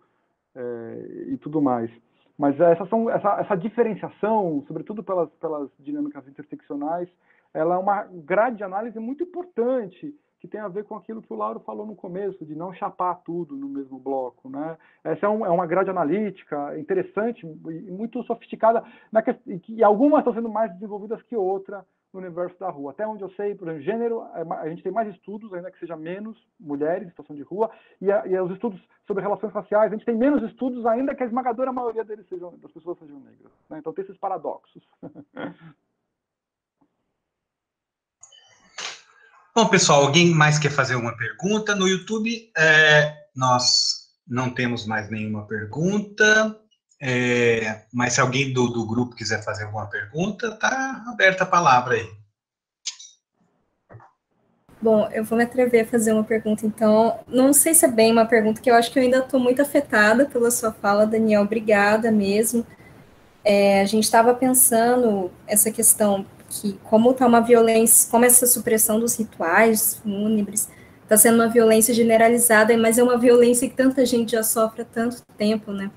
e tudo mais. Mas essa diferenciação, sobretudo pelas dinâmicas interseccionais, ela é uma grade de análise muito importante, que tem a ver com aquilo que o Lauro falou no começo, de não chapar tudo no mesmo bloco, né? Essa é uma grade analítica interessante e muito sofisticada, e algumas estão sendo mais desenvolvidas que outras no universo da rua. Até onde eu sei, por exemplo, gênero, a gente tem mais estudos, ainda que seja menos mulheres em situação de rua, e os estudos sobre relações raciais, a gente tem menos estudos, ainda que a esmagadora maioria das pessoas sejam negras, né? Então tem esses paradoxos. Bom, pessoal, alguém mais quer fazer uma pergunta? No YouTube, nós não temos mais nenhuma pergunta, mas se alguém do grupo quiser fazer alguma pergunta, está aberta a palavra aí. Bom, eu vou me atrever a fazer uma pergunta, então. Não sei se é bem uma pergunta, que eu acho que eu ainda estou muito afetada pela sua fala, Daniel. Obrigada mesmo. A gente estava pensando essa questão que como está uma violência, como essa supressão dos rituais fúnebres está sendo uma violência generalizada, mas é uma violência que tanta gente já sofre há tanto tempo, né?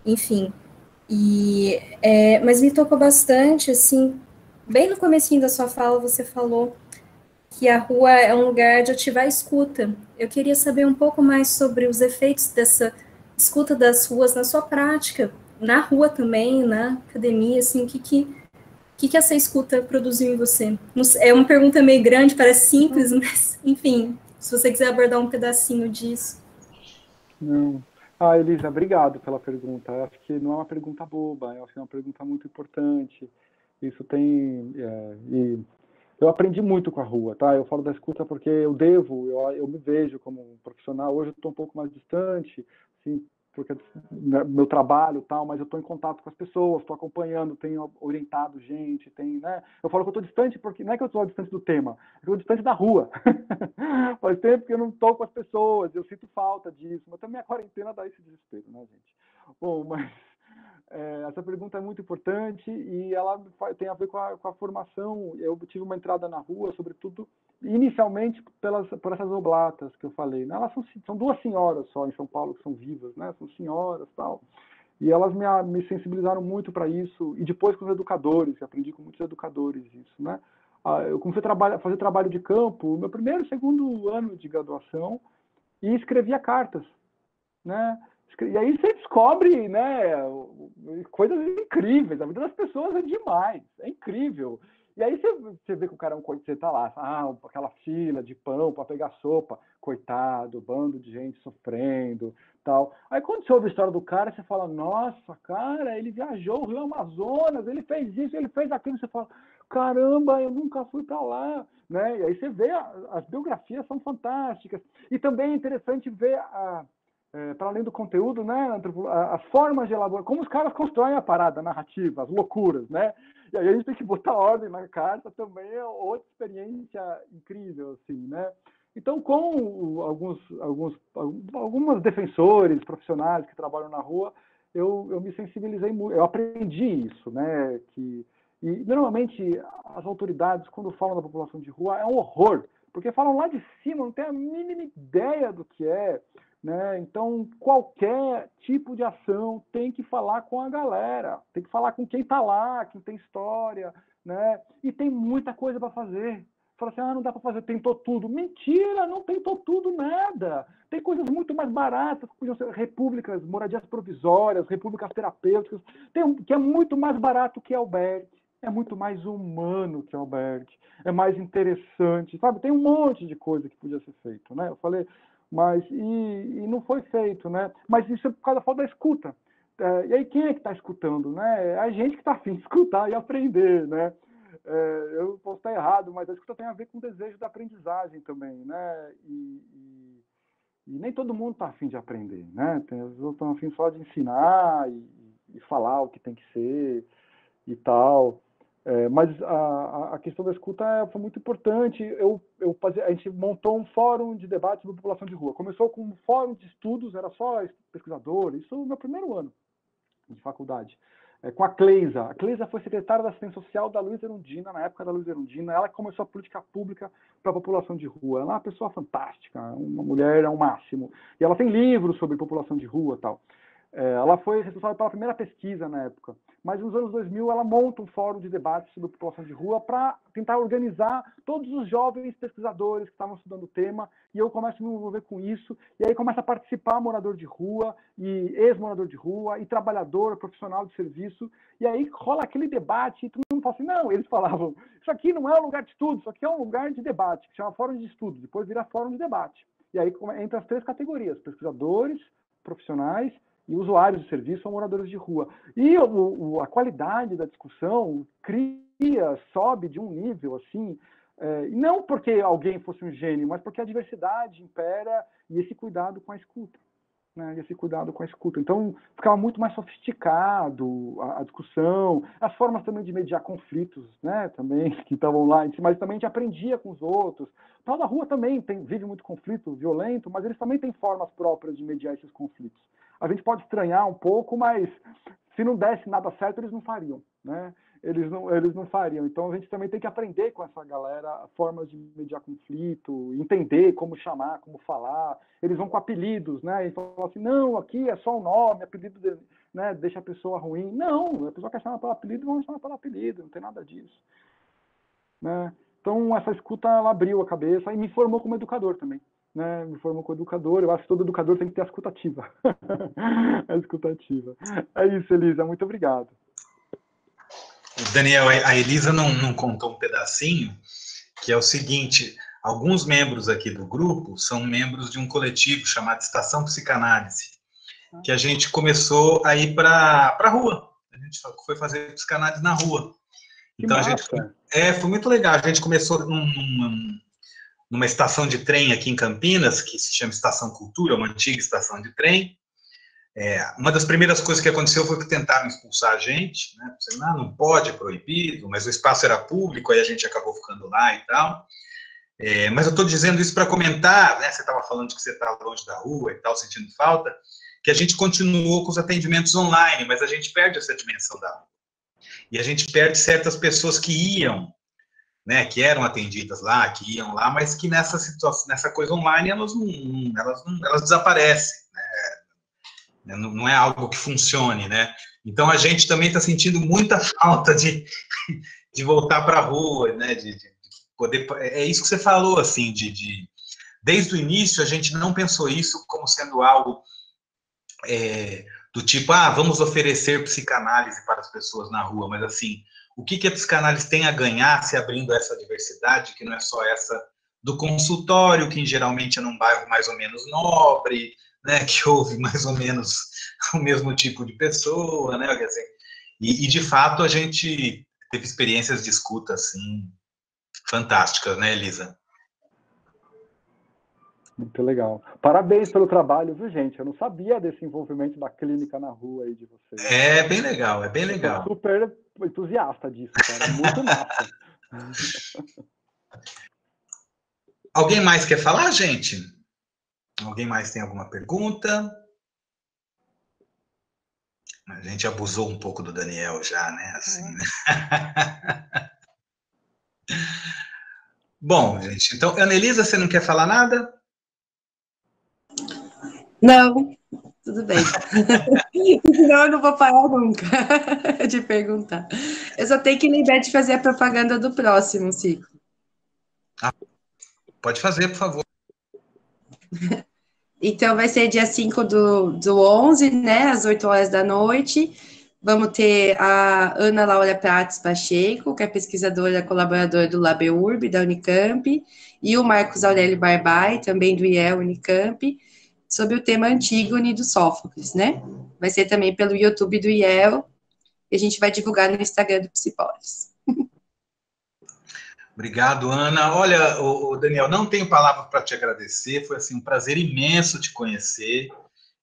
Enfim, mas me tocou bastante, assim, bem no comecinho da sua fala, você falou que a rua é um lugar de ativar a escuta. Eu queria saber um pouco mais sobre os efeitos dessa escuta das ruas na sua prática, na rua também, na academia, assim, o que essa escuta produziu em você? É uma pergunta meio grande, parece simples, mas, enfim, se você quiser abordar um pedacinho disso. Não. Elisa, obrigado pela pergunta. Eu acho que não é uma pergunta boba, eu acho que é uma pergunta muito importante. Isso tem... eu aprendi muito com a rua, tá? Eu falo da escuta porque eu me vejo como um profissional. Hoje eu estou um pouco mais distante, assim, porque meu trabalho e tal, mas eu estou em contato com as pessoas, estou acompanhando, tenho orientado gente, né? Eu falo que eu estou distante porque não é que eu estou distante do tema, é que eu estou distante da rua. Faz tempo que eu não estou com as pessoas, eu sinto falta disso, mas também a quarentena dá esse desespero, né, gente? Bom, mas essa pergunta é muito importante e ela tem a ver com a formação. Eu tive uma entrada na rua, sobretudo, inicialmente por essas oblatas que eu falei, né? Elas são duas senhoras só em São Paulo que são vivas, né? São senhoras e tal. E elas me sensibilizaram muito para isso. E depois com os educadores, aprendi com muitos educadores isso, né? Eu comecei a fazer trabalho de campo no meu primeiro e segundo ano de graduação e escrevia cartas, né? E aí você descobre, né, coisas incríveis. A vida das pessoas é demais, é incrível. E aí você vê que o cara, você tá lá, aquela fila de pão para pegar sopa, coitado, bando de gente sofrendo, tal. Aí quando você ouve a história do cara, você fala, nossa, cara, ele viajou o Rio Amazonas, ele fez isso, ele fez aquilo. Você fala, caramba, eu nunca fui para lá, né? E aí você vê, as biografias são fantásticas. E também é interessante ver para além do conteúdo, né, as formas de elaborar, como os caras constroem a parada, a narrativa, as loucuras, né? E aí a gente tem que botar ordem na carta, também é outra experiência incrível, assim, né? Então, com alguns defensores profissionais que trabalham na rua, eu me sensibilizei muito, eu aprendi isso, né? E normalmente as autoridades, quando falam da população de rua, é um horror, porque falam lá de cima, não tem a mínima ideia do que é, né? Então, qualquer tipo de ação tem que falar com a galera, tem que falar com quem está lá, quem tem história, né? E tem muita coisa para fazer. Fala assim, não dá para fazer, tentou tudo. Mentira, não tentou tudo, nada. Tem coisas muito mais baratas, que podiam ser repúblicas, moradias provisórias, repúblicas terapêuticas, que é muito mais barato que albergue, é muito mais humano que albergue, é mais interessante, sabe? Tem um monte de coisa que podia ser feito, né? Eu falei... Mas, e não foi feito, né? Mas isso é por causa da falta da escuta. E aí, quem é que está escutando, né? É a gente que está afim de escutar e aprender, né? Eu posso estar errado, mas a escuta tem a ver com o desejo da aprendizagem também, né? E nem todo mundo está afim de aprender, né? Tem as pessoas estão afim só de ensinar e falar o que tem que ser e tal. Mas a questão da escuta foi muito importante. A gente montou um fórum de debate sobre população de rua. Começou com um fórum de estudos, era só pesquisadores, isso no meu primeiro ano de faculdade, com a Cleisa. A Cleisa foi secretária da Assistência Social da Luiza Erundina, na época da Luiza Erundina. Ela começou a política pública para a população de rua. Ela é uma pessoa fantástica, uma mulher ao máximo. E ela tem livros sobre população de rua e tal. Ela foi responsável pela primeira pesquisa na época, mas nos anos 2000 ela monta um fórum de debate sobre população de rua para tentar organizar todos os jovens pesquisadores que estavam estudando o tema, e eu começo a me envolver com isso, e aí começa a participar morador de rua, e ex-morador de rua, e trabalhador, profissional de serviço, e aí rola aquele debate, e todo mundo fala assim, não, eles falavam, isso aqui não é um lugar de estudo, isso aqui é um lugar de debate, que chama fórum de estudo, depois vira fórum de debate. E aí entra as três categorias, pesquisadores, profissionais, e usuários de serviço são moradores de rua. E a qualidade da discussão sobe de um nível, assim, não porque alguém fosse um gênio, mas porque a diversidade impera e esse cuidado com a escuta. Né, esse cuidado com a escuta. Então, ficava muito mais sofisticado a discussão, as formas também de mediar conflitos, né, também, que estavam lá, mas também a gente aprendia com os outros. O tal da rua também vive muito conflito violento, mas eles também têm formas próprias de mediar esses conflitos. A gente pode estranhar um pouco, mas se não desse nada certo, eles não fariam, né? Eles não fariam. Então, a gente também tem que aprender com essa galera formas de mediar conflito, entender como chamar, como falar. Eles vão com apelidos, né? E falam assim, não, aqui é só o nome, apelido né, deixa a pessoa ruim. Não, a pessoa quer chamar pelo apelido, vamos chamar pelo apelido, não tem nada disso. Né? Então, essa escuta, ela abriu a cabeça e me formou como educador também. Né, me formou como educador, eu acho que todo educador tem que ter a escutativa. A escutativa. É isso, Elisa, muito obrigado. Daniel, a Elisa não contou um pedacinho, que é o seguinte, alguns membros aqui do grupo são membros de um coletivo chamado Estação Psicanálise, que a gente começou a ir para a rua, a gente foi fazer psicanálise na rua. Então, foi muito legal, a gente começou numa estação de trem aqui em Campinas, que se chama Estação Cultura, uma antiga estação de trem. Uma das primeiras coisas que aconteceu foi que tentaram expulsar a gente, né? Não pode, é proibido, mas o espaço era público, aí a gente acabou ficando lá e tal. Mas eu estou dizendo isso para comentar, né? Você estava falando de que você está longe da rua e tal, sentindo falta, que a gente continuou com os atendimentos online, mas a gente perde essa dimensão da rua. E a gente perde certas pessoas que iam, né, que eram atendidas lá, que iam lá, mas que nessa situação, nessa coisa online, elas desaparecem, né? Não é algo que funcione, né? Então a gente também está sentindo muita falta de voltar para a rua, né? De poder. É isso que você falou, assim, desde o início a gente não pensou isso como sendo algo do tipo, vamos oferecer psicanálise para as pessoas na rua, mas assim, o que a psicanálise tem a ganhar se abrindo essa diversidade, que não é só essa do consultório, que geralmente é num bairro mais ou menos nobre, né, que houve mais ou menos o mesmo tipo de pessoa, né, quer dizer, e de fato a gente teve experiências de escuta, assim, fantásticas, né, Elisa? Muito legal. Parabéns pelo trabalho, viu, gente? Eu não sabia desse envolvimento da clínica na rua aí de vocês. É bem legal, é bem legal. Eu tô super entusiasta disso, cara. Muito massa. Alguém mais quer falar, gente? Alguém mais tem alguma pergunta? A gente abusou um pouco do Daniel já, né? Assim, né? Bom, gente, então, Anelisa, você não quer falar nada? Não, tudo bem. Senão eu não vou parar nunca de perguntar. Eu só tenho que lembrar de fazer a propaganda do próximo ciclo. Pode fazer, por favor. Então, vai ser dia 5 do 11, né, às 8 horas da noite. Vamos ter a Ana Laura Prates Pacheco, que é pesquisadora colaboradora do LabEurb, da Unicamp, e o Marcos Aurélio Barbai, também do IEL Unicamp, sobre o tema Antígone do Sófocles, né? Vai ser também pelo YouTube do IEL, e a gente vai divulgar no Instagram do Psipolis. Obrigado, Ana. Olha, Daniel, não tenho palavra para te agradecer, foi assim, um prazer imenso te conhecer.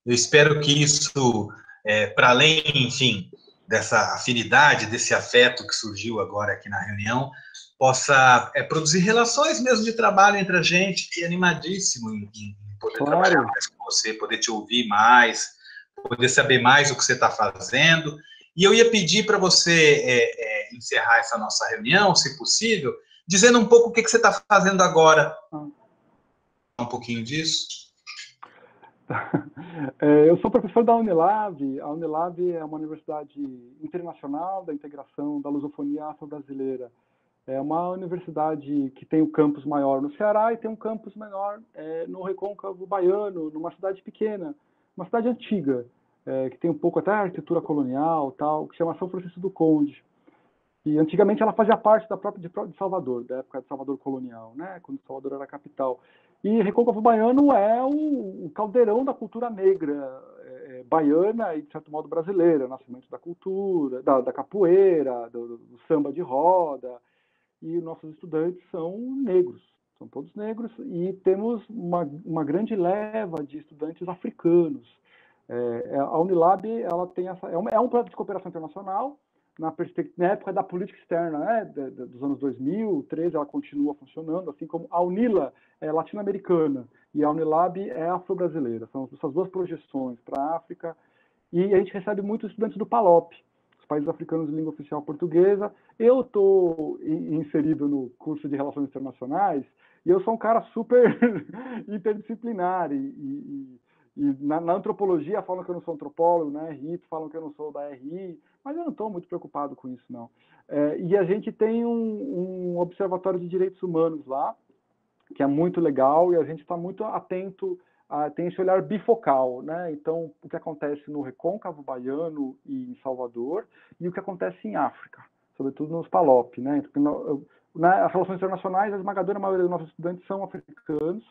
Eu espero que isso, para além, enfim, dessa afinidade, desse afeto que surgiu agora aqui na reunião, possa produzir relações mesmo de trabalho entre a gente, e animadíssimo em poder trabalhar mais com você, poder te ouvir mais, poder saber mais o que você está fazendo. E eu ia pedir para você encerrar essa nossa reunião, se possível, dizendo um pouco o que você está fazendo agora. Um pouquinho disso. Eu sou professor da Unilab. A Unilab é uma universidade internacional da integração da lusofonia afro-brasileira. É uma universidade que tem um campus maior no Ceará e tem um campus menor no Recôncavo Baiano, numa cidade pequena, uma cidade antiga, que tem um pouco até arquitetura colonial, tal, que chama São Francisco do Conde. E antigamente ela fazia parte da própria de Salvador, da época de Salvador colonial, né, quando Salvador era a capital. E Recôncavo Baiano é o caldeirão da cultura negra baiana e, de certo modo, brasileira, nascimento da cultura, da capoeira, do samba de roda. E nossos estudantes são negros, são todos negros, e temos uma grande leva de estudantes africanos. A Unilab ela tem é um projeto de cooperação internacional, na época da política externa, né, dos anos 2000, 2013, ela continua funcionando, assim como a Unila é latino-americana e a Unilab é afro-brasileira. São essas duas projeções para a África, e a gente recebe muitos estudantes do PALOP, os países africanos de língua oficial portuguesa. Eu estou inserido no curso de Relações Internacionais e eu sou um cara super interdisciplinar e na antropologia falam que eu não sou antropólogo, né? RI falam que eu não sou da RI, mas eu não estou muito preocupado com isso, não. E a gente tem um observatório de direitos humanos lá, que é muito legal, e a gente está muito atento, tem esse olhar bifocal, né? Então, o que acontece no Recôncavo Baiano e em Salvador, e o que acontece em África, sobretudo nos PALOP, né? As relações internacionais, a esmagadora maioria dos nossos estudantes são africanos,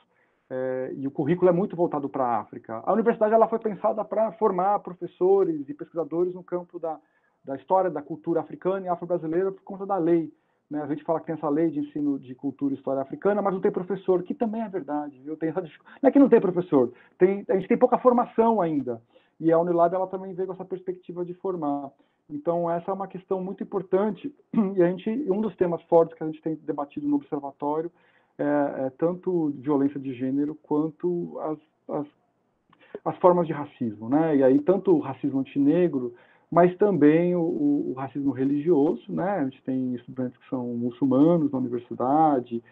e o currículo é muito voltado para a África. A universidade ela foi pensada para formar professores e pesquisadores no campo da história, da cultura africana e afro-brasileira por conta da lei. Né? A gente fala que tem essa lei de ensino de cultura e história africana, mas não tem professor, que também é verdade. Viu? Não é que não tem professor, a gente tem pouca formação ainda. E a Unilab ela também veio com essa perspectiva de formar. Então, essa é uma questão muito importante. E um dos temas fortes que a gente tem debatido no observatório tanto violência de gênero quanto as formas de racismo, né? E aí tanto o racismo antinegro, mas também o racismo religioso, né? A gente tem estudantes que são muçulmanos na universidade,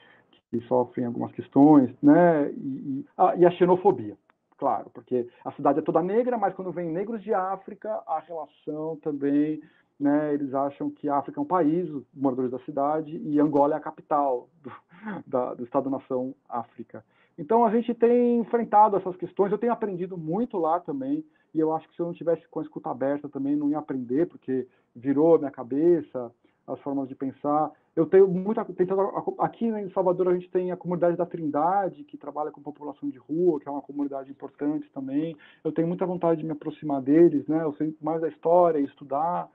que sofrem algumas questões, né? E a xenofobia, claro, porque a cidade é toda negra, mas quando vem negros de África, a relação também, né? Eles acham que a África é um país, os moradores da cidade, e Angola é a capital do Estado-nação África. Então, a gente tem enfrentado essas questões, eu tenho aprendido muito lá também, e eu acho que se eu não tivesse com a escuta aberta também não ia aprender, porque virou a minha cabeça, as formas de pensar. Eu tenho muita... Aqui em Salvador a gente tem a comunidade da Trindade, que trabalha com população de rua, que é uma comunidade importante também. Eu tenho muita vontade de me aproximar deles, né? Eu sei mais da história, estudar,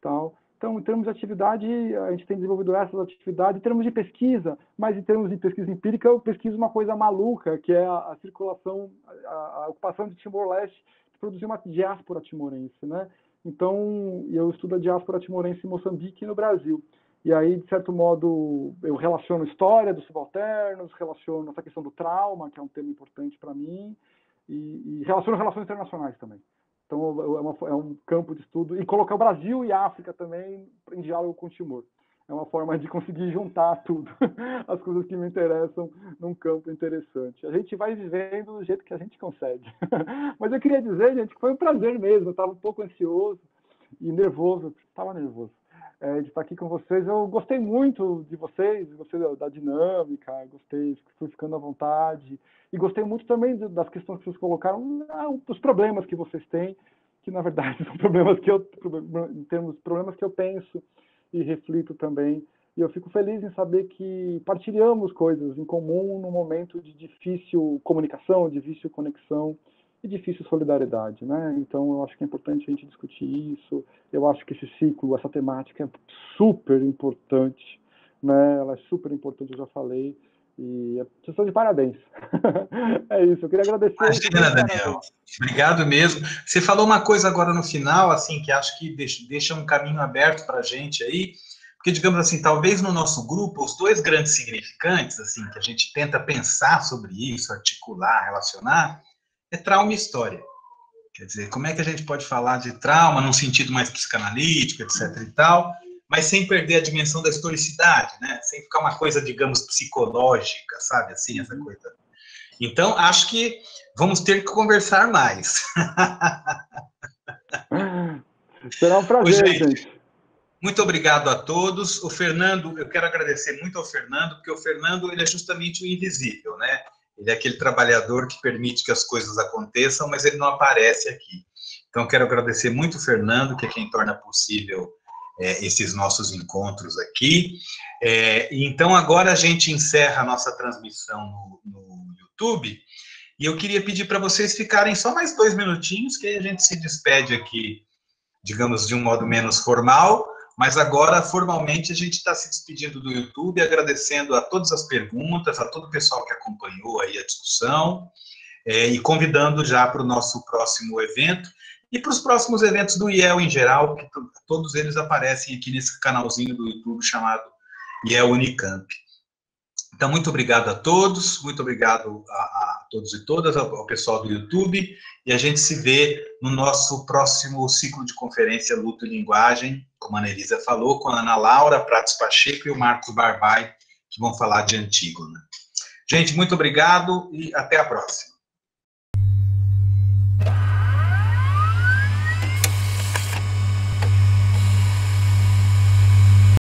tal. Então, em termos de atividade, a gente tem desenvolvido essas atividades. Em termos de pesquisa, mas em termos de pesquisa empírica, eu pesquiso uma coisa maluca, que é a circulação, a ocupação de Timor-Leste, de produzir uma diáspora timorense, né? Então, eu estudo a diáspora timorense em Moçambique e no Brasil. E aí, de certo modo, eu relaciono história dos subalternos, relaciono essa questão do trauma, que é um tema importante para mim, e relaciono relações internacionais também. Então, é um campo de estudo. E colocar o Brasil e a África também em diálogo com o Timor. É uma forma de conseguir juntar tudo, as coisas que me interessam num campo interessante. A gente vai vivendo do jeito que a gente consegue. Mas eu queria dizer, gente, que foi um prazer mesmo. Eu estava um pouco ansioso e nervoso. Estava nervoso de estar aqui com vocês. Eu gostei muito de vocês, gostei da dinâmica, gostei, fui ficando à vontade. E gostei muito também das questões que vocês colocaram, dos problemas que vocês têm, que na verdade são problemas que eu penso e reflito também. E eu fico feliz em saber que partilhamos coisas em comum num momento de difícil comunicação, difícil conexão e difícil solidariedade, né? Então, eu acho que é importante a gente discutir isso. Eu acho que esse ciclo, essa temática é super importante, né? Ela é super importante, eu já falei. E vocês estão de parabéns. É isso, eu queria agradecer. Imagina, Daniel. Obrigado mesmo. Você falou uma coisa agora no final, assim, que acho que deixa um caminho aberto para a gente aí, porque, digamos assim, talvez no nosso grupo, os dois grandes significantes, assim, que a gente tenta pensar sobre isso, articular, relacionar, é trauma e história. Quer dizer, como é que a gente pode falar de trauma num sentido mais psicanalítico, etc e tal, mas sem perder a dimensão da historicidade, né? Sem ficar uma coisa, digamos, psicológica, sabe? Assim, essa coisa. Então, acho que vamos ter que conversar mais. Será um prazer, gente. Muito obrigado a todos. O Fernando, eu quero agradecer muito ao Fernando, porque o Fernando, ele é justamente o invisível, né? Ele é aquele trabalhador que permite que as coisas aconteçam, mas ele não aparece aqui. Então, quero agradecer muito o Fernando, que é quem torna possível esses nossos encontros aqui. Então, agora a gente encerra a nossa transmissão no YouTube, e eu queria pedir para vocês ficarem só mais 2 minutinhos, que aí a gente se despede aqui, digamos, de um modo menos formal, mas agora, formalmente, a gente está se despedindo do YouTube, agradecendo a todas as perguntas, a todo o pessoal que acompanhou aí a discussão, e convidando já para o nosso próximo evento, e para os próximos eventos do IEL em geral, que todos eles aparecem aqui nesse canalzinho do YouTube chamado IEL Unicamp. Então, muito obrigado a todos, muito obrigado a todos e todas, ao pessoal do YouTube, e a gente se vê no nosso próximo ciclo de conferência Luto e Linguagem, como a Anelisa falou, com a Ana Laura Pratos Pacheco e o Marcos Barbai, que vão falar de Antígona. Gente, muito obrigado e até a próxima.